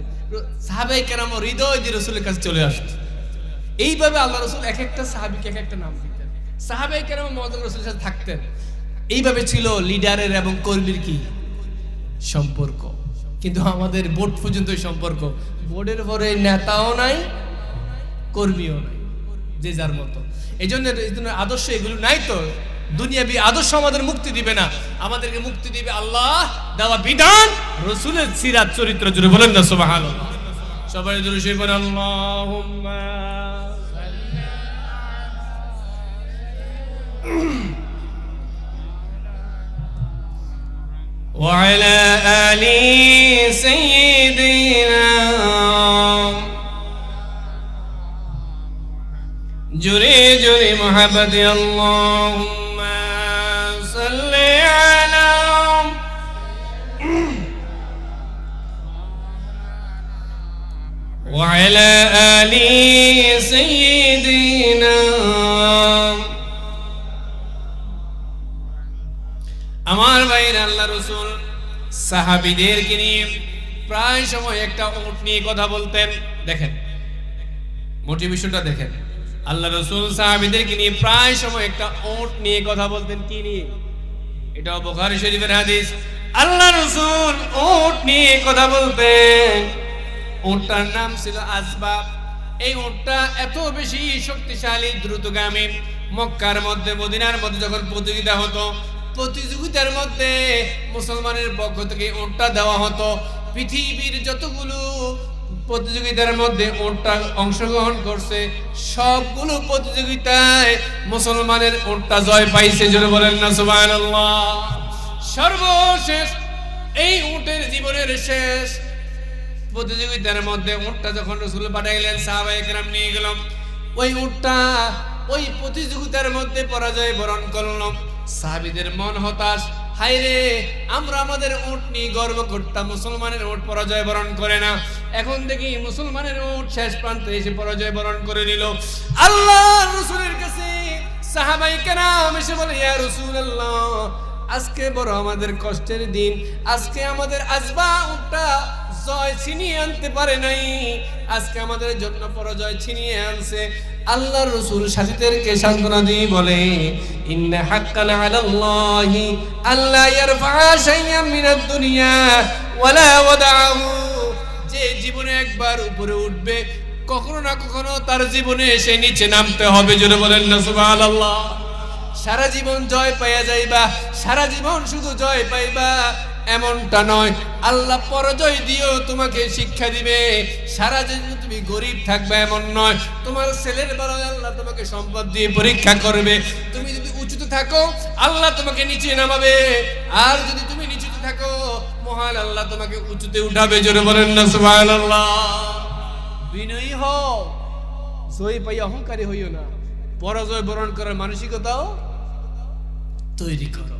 সাহাবায়ে কেরাম হৃদয় দিয়ে রসুলের কাছে চলে আসত। এইভাবে আল্লাহ রসুল এক একটা সাহাবীকে এক একটা নাম দিতেন। সাহাবায়ে কেরাম মওলানা রসুলের সাথে থাকতেন। এইভাবে ছিল লিডারের এবং কর্মীর কি সম্পর্ক। কিন্তু আমাদের বোর্ড পর্যন্ত সম্পর্ক, বোর্ডের পরে নেতাও নাই, কর্মীও নাই, যে যার মতো। এই জন্য আদর্শ এগুলো নাই তো দুনিয়াবি আদর্শ আমাদের মুক্তি দিবে না। আমাদেরকে মুক্তি দিবে আল্লাহ দেওয়া বিধান, রসুলের সিরাত চরিত্র। জুড়ে বলেন না সুবহানাল্লাহ। সবাই জুড়ে সেই বলেন আল্লাহুম্মা وعلى آل سيدنا جري جري محبت اللهم صل على وعلى آل سيدنا। আমার ভাইরা, আল্লাহ রসুল সাহাবীদেরকে নিয়ে প্রায় সময় একটা উট নিয়ে কথা বলতেন। দেখেন মোটিভেশনটা দেখেন। আল্লাহ রসুল সাহাবীদেরকে নিয়ে প্রায় সময় একটা উট নিয়ে কথা বলতেন। কি নিয়ে? এটাও বুখারী শরীফের হাদিস। আল্লাহ রসুল উট নিয়ে কথা বলতেন। উটটার নাম ছিল আসবাব। এই উটটা এত বেশি শক্তিশালী, দ্রুতগামী। মক্কার মধ্যে, মদিনার মধ্যে যখন প্রতিযোগিতা হতো, প্রতিযোগিতার মধ্যে মুসলমানের পক্ষ থেকে উটটা দেওয়া হতো। পৃথিবীর যতগুলো প্রতিযোগিতার মধ্যে উটটা অংশগ্রহণ করছে, সবগুলো প্রতিযোগিতায় মুসলমানের উটটা জয় পাইছে। জোরে বলেন না সুবহানাল্লাহ। সর্বশেষ এই উটের জীবনের শেষ প্রতিযোগিতার মধ্যে উটটা যখন রাসূল পাঠাইলেন, সাহাবায়ে কেরাম নিয়ে গেল। ওই উটটা ওই প্রতিযোগিতার মধ্যে পরাজয় বরণ করল। সাহাবীদের মন হতাশ, হায়রে আমরা আমাদের উট নিয়ে গর্ব করতাম, মুসলমানের উট পরাজয় বরণ করে না, এখন দেখি মুসলমানের উট শেষ প্রান্তে এসে পরাজয় বরণ করে নিল। আল্লাহর রাসূলের কাছে সাহাবায়ে কেরাম এসে বলে, ইয়া রাসূলুল্লাহ, আজকে বড় আমাদের কষ্টের দিন, আজকে আমাদের আজবা উটটা জয় ছিনিয়ে আনতে পারে নাই, আজকে আমাদের জন্য পরাজয় ছিনিয়ে আনছে। আল্লাহর রাসূল সাথীদেরকে সান্ত্বনা দিয়ে বলে, ইন্না হাক্কান আলাল্লাহি আল্লা ইয়ারফা শাইআন মিনাদ দুনিয়া ওয়ালা ওয়াদাহু, যে জীবনে একবার উপরে উঠবে কখনো না কখনো তার জীবনে এসে নিচে নামতে হবে। জোরে বলেন না সুবহানাল্লাহ। সারা জীবন জয় পাইয়া যাইবা, সারা জীবন শুধু জয় পাইবা এমনটা নয়, আল্লাহ পরাজয় দিয়েও তোমাকে শিক্ষা দিবে। সারা জীবন তুমি গরিব থাকবে এমন নয়, তোমার ছেলের বেলায় আল্লাহ তোমাকে সম্পদ দিয়ে পরীক্ষা করবে। তুমি যদি উঁচুতে থাকো আল্লাহ তোমাকে নিচে নামাবে, আর যদি তুমি নিচুতে থাকো মহান আল্লাহ তোমাকে উঁচুতে উঠাবে। জোরে বলেন না সুবহানাল্লাহ। বিনয়ী হও, জয় পাই অহংকারী হইও না, পরাজয় বরণ করার মানসিকতাও তৈরি করো।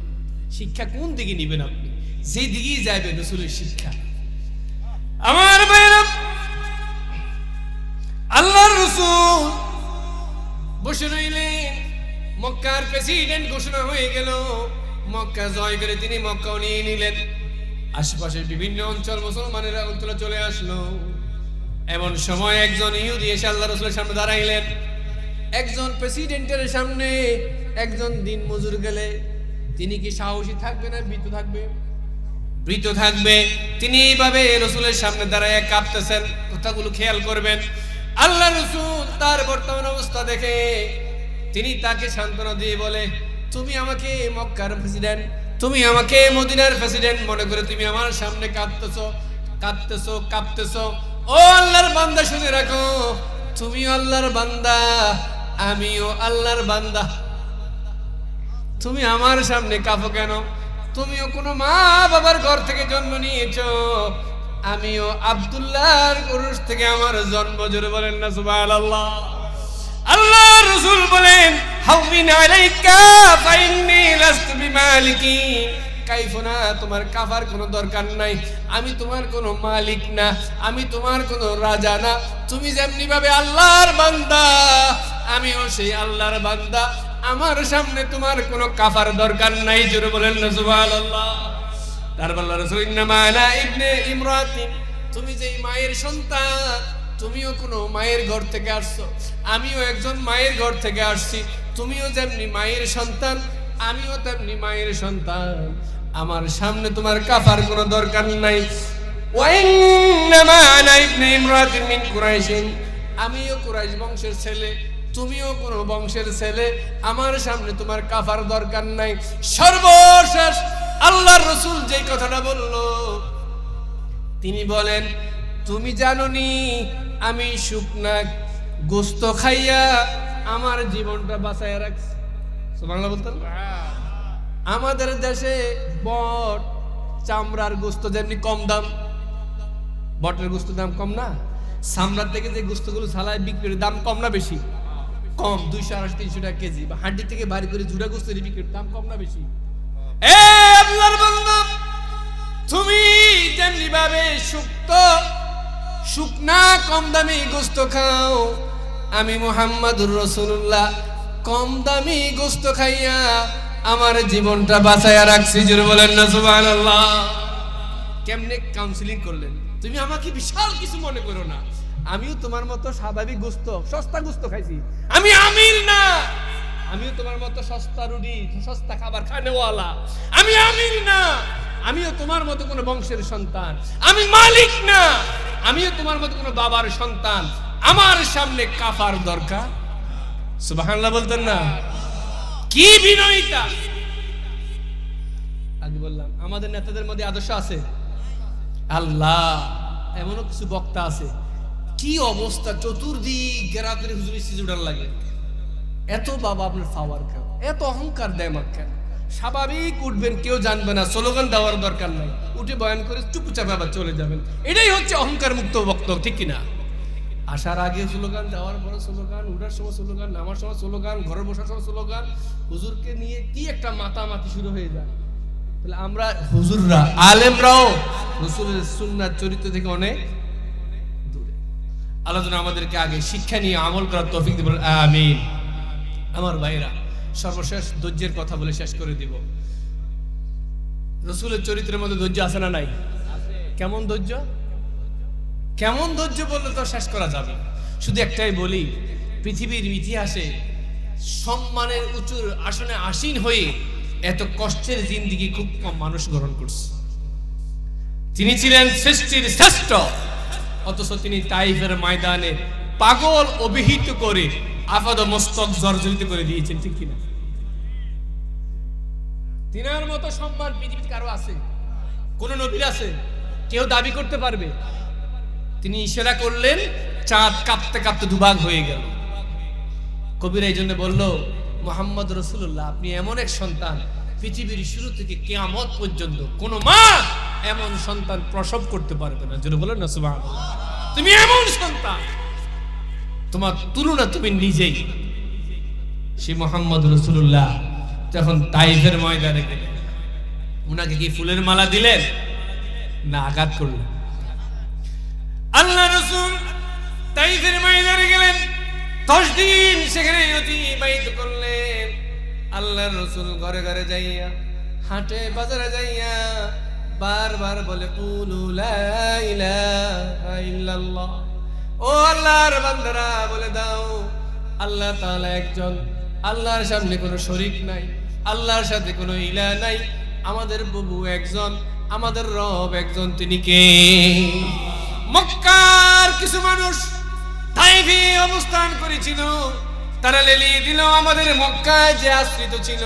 শিক্ষা কোন দিকে নিবেন আপনি? যে দিকেই যাবেন রাসূলের শিক্ষা। আমার ভাইরা, আল্লাহর রাসূল বসে রইলেন, মক্কার প্রেসিডেন্ট ঘোষণা হয়ে গেল, মক্কা জয় করে তিনি মক্কাও নিয়ে নিলেন। আশেপাশের বিভিন্ন অঞ্চল মুসলমানেরা অঞ্চলে চলে আসলো। এমন সময় একজন ইহুদি এসে আল্লাহর রাসূলের সামনে দাঁড়াইলেন। একজন প্রেসিডেন্টের সামনে একজন দিন মজুর গেলে তিনি কি সাহসী থাকবে না ভীত থাকবে? ভীত থাকবে। তিনি এইভাবে রাসূলের সামনে দাঁড়ায় কাঁপতেছেন। কথাগুলো খেয়াল করবেন। আল্লাহর রাসূল তার বর্তমান অবস্থা দেখে তিনি তাকে সান্ত্বনা দিয়ে বলে, তুমি আমাকে মক্কার প্রেসিডেন্ট, তুমি আমাকে মদিনার প্রেসিডেন্ট মনে করে তুমি আমার সামনে কাঁপতেছো। ও আল্লাহর বান্দা, শুনে রাখো, তুমিও আল্লাহর বান্দা, আমিও আল্লাহর বান্দা। তুমি আমার সামনে কাঁপো কেন? তুমিও কোনো মা বাবার ঘর থেকে জন্ম নিয়েছো, আমিও আব্দুল্লাহর পুরুষ থেকে আমার জন্ম। জোরে বলেন না সুবহানাল্লাহ। আল্লাহর রাসূল বলেন, হাউমিন আলাইকা ফাইন্নী লাস্তু বিমালিকি, কাইফুনা, তোমার কাফার কোনো দরকার নাই, আমি তোমার কোনো মালিক না, আমি তোমার কোনো রাজা না। তুমি যেমনি ভাবে আল্লাহর বান্দা, আমিও সেই আল্লাহর বান্দা, আমার সামনে তোমার কোনো কাফার দরকার নাই। জোরে বলেন না সুবহানাল্লাহ। তারপর আল্লাহর রাসূল, ইন্নামা আনা ইবনে ইমরাতিন, তুমি যেই মায়ের সন্তান, তুমিও কোনো মায়ের ঘর থেকে আসছো, আমিও একজন মায়ের ঘর থেকে আসছি। তুমিও যেমনি মায়ের সন্তান, আমিও তেমনি মায়ের সন্তান, আমার সামনে তোমার কাফার কোনো দরকার নাই। ওয়াইন্নামা আনা ইবনে ইমরাতিন মিন কুরাইশিন, আমিও কুরাইশ বংশের ছেলে, তুমিও কোন বংশের ছেলে, আমার সামনে তোমার কাফার দরকার নাই। সর্বশেষ আল্লাহর রাসূল যেই কথাটা বলল, তিনি বলেন, তুমি জানোনি আমি শুকনা গোশত খাইয়া আমার জীবনটা বাঁচাইয়া রাখছি। সুবহানাল্লাহ বলতেন। আমাদের দেশে বট চামড়ার গোশত যেমনি কম দাম, বটের গোশত দাম কম না, চামড়ার থেকে যে গোশতগুলো ছালায় বিক্রির দাম কম না বেশি? কম। 200-300 টাকা কেজি। বা হাড্ডি থেকে বাড়ি করে জুড়া গোশতের বিক্রির দাম কম না বেশি? এ আল্লাহর বান্দা, তুমি যেমনি ভাবে শুকনা কম দামি গোশত খাও, আমি মুহাম্মাদুর রাসূলুল্লাহ কম দামি গোশত খাইয়া আমার জীবনটা বাঁচাইয়া রাখছি। জোরে বলেন না সুবহানাল্লাহ। কেমনে কাউন্সিলিং করলেন? তুমি আমাকে বিশাল কিছু মনে করো না, আমিও তোমার মতো স্বাভাবিক গোশত, সস্তা গোশত খাইছি। আমি আমির না, আমিও তোমার মতো সস্তা রুটি, সস্তা খাবার খানেওয়ালা। আমি আমির না, আমিও তোমার মতো কোনো বংশের সন্তান। আমি মালিক না, আমিও তোমার মতো কোনো বাবার সন্তান। আমার সামনে কাফার দরকার? সুবহানাল্লাহ বলতেন না? কি বিনয়িতা! আগে বললাম আমাদের নেতাদের মধ্যে আদর্শ আছে। আল্লাহ, এমনও কিছু বক্তা আছে, কি অবস্থা, চতুর্দিক গেরাতের হুজুরি সিজুডার লাগে। এত বাবা আপনার পাওয়ার কেন? এত অহংকার দেয় মার কেন? স্বাভাবিক উঠবেন, কেউ জানবে না, স্লোগান দেওয়ার দরকার নাই, উঠে বয়ান করে চুপচাপ আবার চলে যাবেন। এটাই হচ্ছে অহংকার মুক্ত বক্তব্য, ঠিক কিনা? আসার আগে স্লোগান, যাওয়ার পরে স্লোগান, উঠার সময় স্লোগান, নামার সময় স্লোগান, ঘরে বসার সময় স্লোগান, হুজুরকে নিয়ে কি একটা মাতামাতি শুরু হয়ে যায়। তাহলে আমরা হুজুররা, আলেমরাও রাসূলের সুন্নাত চরিত্র থেকে অনেক দূরে। আল্লাহ যেন আমাদেরকে আগে শিক্ষা নিয়ে আমল করার তৌফিক দিবেন, আমিন। আমার ভাইরা, সর্বশেষ ধৈর্যের কথা বলে শেষ করে দিব। রাসূলের চরিত্রের মধ্যে ধৈর্য আছে না নাই? কেমন ধৈর্য? কেমন ধৈর্য বললে তো শেষ করা যাবে। শুধু একটাই বলি, পৃথিবীর ইতিহাসে সম্মানের উঁচুর আসনে আসীন হয়ে এত কষ্টের জিন্দেগি খুব কম মানুষ গ্রহণ করছে। তিনি ছিলেন সৃষ্টির শ্রেষ্ঠ, অথচ তিনি তাইফের ময়দানে পাগল অভিহিত করে আপাদ মস্তক জর্জরিত করে দিয়েছেন, ঠিক কিনা? তিনার মতো সম্মান পৃথিবীতে কারো আছে? কোন নবীর আছে? কেউ দাবি করতে পারবে? তিনি ইশারা করলেন, চাঁদ কাঁপতে কাঁপতে দুভাগ হয়ে গেল। কবিরা এই জন্য বলল, মুহাম্মদ রাসূলুল্লাহ আপনি এমন এক সন্তান, পৃথিবীর শুরু থেকে কিয়ামত পর্যন্ত কোন মা এমন সন্তান প্রসব করতে পারবে না। যেন বলেন না সুবহানাল্লাহ। তুমি এমন সন্তান, তোমার তুলনা তুমি নিজেই। সেই মুহাম্মদ রাসূলুল্লাহ যখন তাইফের ময়দানে গেলেন, উনাকে কি ফুলের মালা দিলেন না আঘাত করলেন? আল্লাহ রাসূল তাইফের ময়দানে গেলেন, 10 দিন সেখানে অতিবাহিত করলেন। আল্লাহ রাসূল ঘরে ঘরে যাইয়া, হাটে বাজারে যাইয়া বারবার বলে, কুলু লা ইলাহা ইল্লাল্লাহ। ও আল্লাহর বান্দারা বলে দাও, আল্লাহ তাআলা একজন, আল্লাহর সামনে কোনো শরীক নাই, আল্লাহর সাথে কোনো ইলাহ নাই, আমাদের প্রভু একজন, আমাদের রব একজন, তিনি কে? মক্কার কিছু মানুষ তাইফে অবস্থান করেছিল, তারা লেলিয়ে দিল আমাদের মক্কায় যে আশ্রিত ছিল,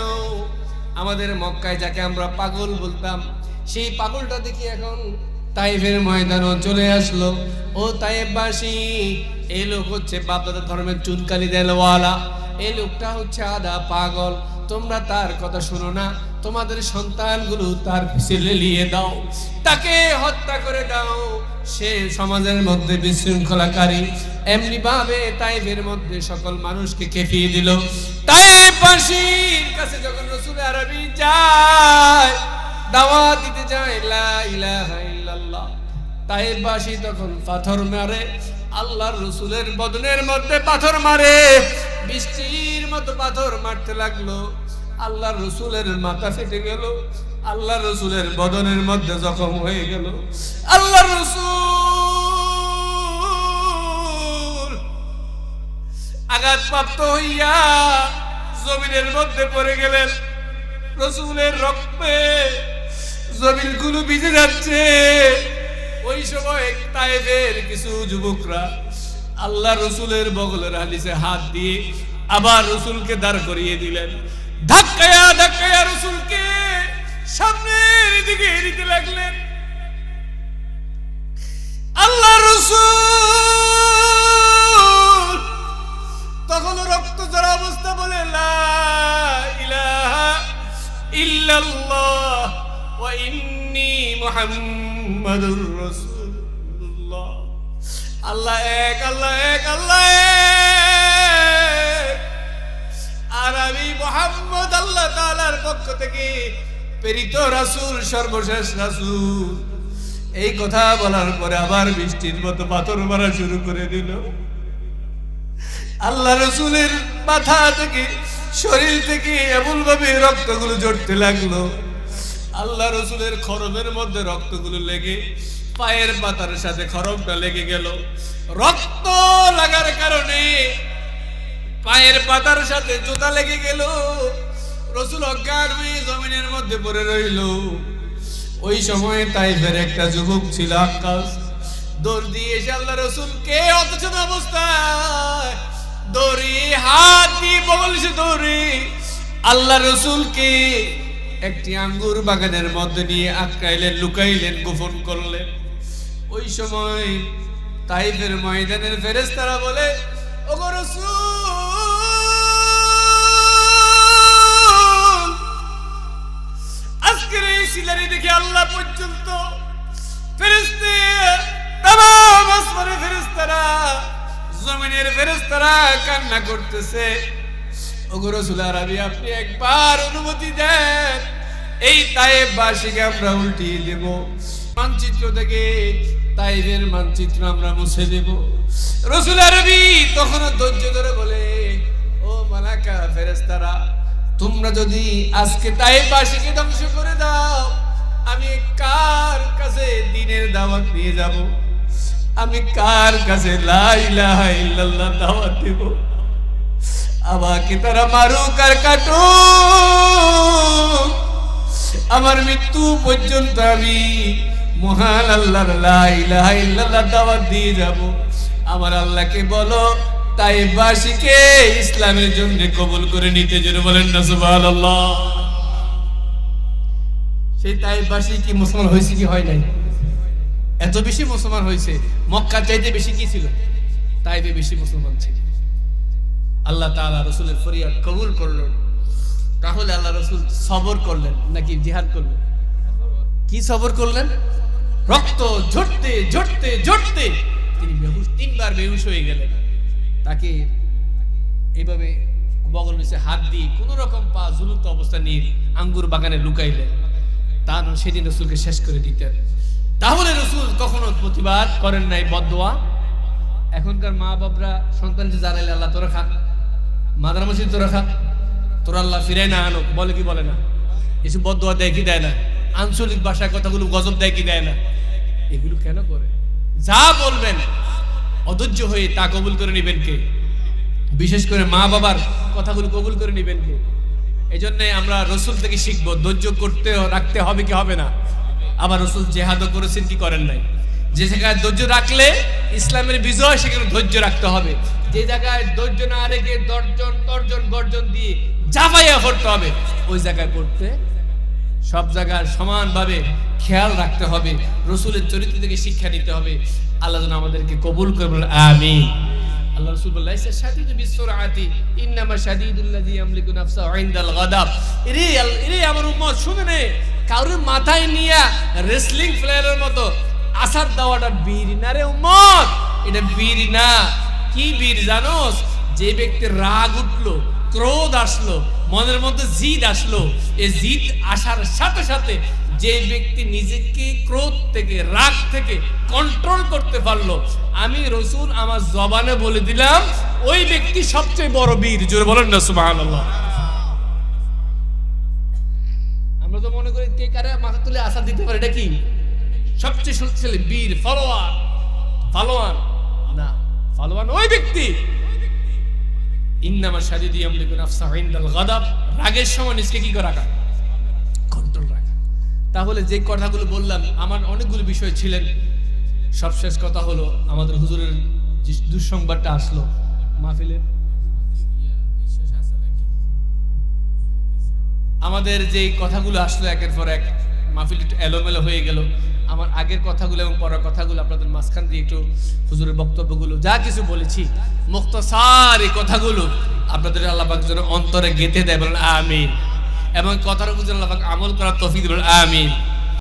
আমাদের মক্কায় যাকে আমরা পাগল বলতাম, সেই পাগলটা দেখি এখন তাইফের ময়দানও চলে আসলো। ও তাইফবাসী, এই লোক হচ্ছে বাপদাদা ধর্মের চুনকালি দেওয়ালা, এই লোকটা হচ্ছে আদা পাগল, তোমরা তার কথা শোনো না, তোমাদের সন্তানগুলো তার পিছে লেলিয়ে দাও, তাকে হত্যা করে দাও, সে সমাজের মধ্যে বিশৃঙ্খলাকারী। এমনি ভাবে তাইফের মধ্যে সকল মানুষকে খেপিয়ে দিল। তাইফবাসীর কাছে যখন রাসূল আরবি যায়, দাওয়াত দিতে যায় লা ইলাহা ইল্লাল্লাহ, তাইফবাসী তখন পাথর মারে, আল্লাহর রাসূলের বদনের মধ্যে পাথর মারে, বৃষ্টির মতো পাথর মারতে লাগলো। আল্লাহর রাসূলের মাথা ফেটে গেল, আল্লাহর রাসূলের বদনের মধ্যে জখম হয়ে গেল। আল্লাহর রাসূল আঘাতপ্রাপ্ত হইয়া জমিনের মধ্যে পড়ে গেলেন। রাসূলের রক্তে জমিনগুলো ভিজে যাচ্ছে। ওই সময় তায়েফের কিছু যুবকরা আল্লাহ রাসূলের বগলের হালিসে হাত দিয়ে আবার রাসূলকে দাঁড় করিয়ে দিলেন। ধাক্কায়া ধাক্কায়া রাসূলকে সামনের দিকে নিতে লাগলেন। আল্লাহ রাসূল তখন রক্ত ঝরা অবস্থা বলে, লা ইলাহা ইল্লাল্লাহ ওয়া ইন্নী মুহাম্মাদুর রাসূলুল্লাহ। আল্লাহ এক, আল্লাহ এক, আল্লাহ এক, আর আমি মুহাম্মদ আল্লাহ তাআলার পক্ষ থেকে প্রেরিত রাসূল, সর্বশেষ রাসূল। এই কথা বলার পরে আবার বৃষ্টির মতো পাথর মারা শুরু করে দিল। আল্লাহ রাসূলের মাথা থেকে, শরীর থেকে এমন ভাবে রক্তগুলো ঝরতে লাগলো। আল্লাহ রাসূলের খরমের মধ্যে রক্তগুলো লেগে পায়ের পাতার সাথে খরমটা লেগে গেল। রক্ত লাগার কারণে পায়ের পাতার সাথে জুতা লেগে গেল। রাসূল অজ্ঞান হয়ে জমিনের মধ্যে পড়ে রইল। ওই সময় তাইফের একটা যুবক ছিল আক্কাস, দৌড় দিয়ে এসে আল্লাহ রাসূলকে অচেতন অবস্থায় দড়ি হাত দিয়ে বগলে দৌড়ে আল্লাহ রাসূলকে একটি আঙ্গুর বাগানের মধ্যে নিয়ে আটকাইলেন, লুকাইলেন, গোপন করলেন। ওই সময় তাইফের ময়দানের ফেরেশতারা বলে, ওগো রাসূল, চলতো। ফেরেশতা তামাম আসমানের ফেরেশতারা, জমিনের ফেরেশতারা কান্না করতেছে, ওগো রাসূল আরবি আপনি একবার অনুমতি দেন, এই তায়েব বাসীকে আমরা উল্টিয়ে দেব, মানচিত্র থেকে তায়েবের মানচিত্র আমরা মুছে দেব। রাসূল আরবি তখনও ধৈর্য ধরে বলে, ও মালাকা ফেরেশতারা, তোমরা যদি আজকে তায়েব বাসীকে ধ্বংস করে দাও, আমি কার কাছে দ্বীনের দাওয়াত নিয়ে যাব? আমি কার কাছে লা ইলাহা ইল্লাল্লাহ দাওয়াত দেব? আমাকে তারা মারুক আর কাটুক, আমার মৃত্যু পর্যন্ত আমি মহান আল্লাহর লা ইলাহা ইল্লাল্লাহ দাওয়াত দিয়ে যাব। আমার আল্লাহকে বলো তায়েববাসীকে ইসলামের জন্য কবুল করে নিতে, জোরে বলেন না সুবহানাল্লাহ। সেই তায়েববাসী কি মুসলমান হয়েছে কি হয় নাই? এত বেশি মুসলমান হয়েছে, মক্কার চাইতে বেশি কি ছিল? তায়েবে বেশি মুসলমান ছিল। আল্লাহ তাআলা রাসূলের ফরিয়াদ কবুল করলেন। তাহলে আল্লাহ রাসূল সবর করলেন নাকি জিহাদ করলেন? কি সবর করলেন? রক্ত ঝরতে ঝরতে ঝরতে তিনি বেহুশ, 3 বার বেহুশ হয়ে গেলেন। তাকে এইভাবে বগল নিচে হাত দিয়ে কোন রকম পা ঝুলন্ত অবস্থা নিয়ে আঙ্গুর বাগানে লুকাইলেন। তার সেদিন রাসূলকে শেষ করে দিতেন। তাহলে রাসূল কখনো প্রতিবাদ করেন নাই, বদদোয়া। এখনকার মা বাপরা সন্তানকে জানাইলে আল্লাহ তোরা খা, মাদ্রাসা মসজিদ তোরা খা, তোরা আল্লাহ ফিরাই না আনো, বলে কি বলে না? এসব বদদোয়া দেয় কি দেয় না? আঞ্চলিক ভাষায় কথাগুলো গজব দেয় কি দেয় না? এগুলো কেন করে? যা বলবেন অধৈর্য হয়ে তা কবুল করে নিবেন কে? বিশেষ করে মা বাবার কথাগুলো কবুল করে নিবেন কে? এই জন্য আমরা রসুল থেকে শিখবো, ধৈর্য করতে রাখতে হবে কি হবে না? আবার রসুল জেহাদও করেছেন কি করেন নাই? যে জায়গায় ধৈর্য রাখলে ইসলামের বিজয়, সেখানে ধৈর্য রাখতে হবে। যে জায়গায় ধৈর্য না রেখে তর্জন গর্জন দিয়ে জাফাইয়া করতে হবে, ওই জায়গায় করতে সব জায়গায় সমানভাবে খেয়াল রাখতে হবে। রসুলের চরিত্র থেকে শিক্ষা নিতে হবে। আল্লাহ যেন আমাদেরকে কবুল করে, বলেন আমিন। আল্লাহ রাসূল বললেন শাদীদু বিসুরআতি ইন্নামা শাদীদুল্লাযী ইয়ামলিকু নাফসাহু ইনদাল গাদাব। এরে আমার উম্মত শুনে নে, কারোর মাথায় নিয়ে রেসলিং প্লেয়ারের মতো আসাদ দেওয়াটা বীর না রে উম্মত, এটা বীর না। কি বীর জানোস? যে ব্যক্তির রাগ উঠলো, ক্রোধ আসলো, মনের মধ্যে জিদ আসলো, এই জিদ আসার সাথে সাথে যে ব্যক্তি নিজেকে ক্রোধ থেকে, রাগ থেকে কন্ট্রোল করতে পারলো, আমি রাসূল আমার জবানে বলে দিলাম ওই ব্যক্তি সবচেয়ে বড় বীর। জোরে বলেন না সুবহানাল্লাহ। আমরা তো মনে করি কে কারে মাথা তুলে আশা দিতে পারে, এটা কি সবচেয়ে শক্তিশালী বীর, ফলোয়ার না, ফলোয়ার ওই ব্যক্তি। ইন্নামা শাদীদু ইয়ামলিকু নাফসাহু ইনদাল গাদাব, রাগের সময় নিজেকে কি করে রাখা? কন্ট্রোল রাখা। তাহলে যে কথাগুলো বললাম, আমার অনেকগুলো বিষয় ছিলেন। সবশেষ কথা হলো, আমাদের হুজুরের যে দুঃসংবাদটা আসলো মাহফিলে, আমাদের যে কথাগুলো আসলো একের পর এক, মাহফিল একটু এলোমেলো হয়ে গেল। আমার আগের কথাগুলো এবং পরের কথাগুলো আপনাদের মাঝখান দিয়ে একটু হুজুরের বক্তব্যগুলো যা কিছু বলেছি মুখতাসার, এই কথাগুলো আপনাদের আল্লাহ পাক যেন অন্তরে গেঁথে দেয়, বলেন আমিন। এবং কথার উপর যেন আল্লাহ পাক আমল করার তৌফিক দেন, বলেন আমিন।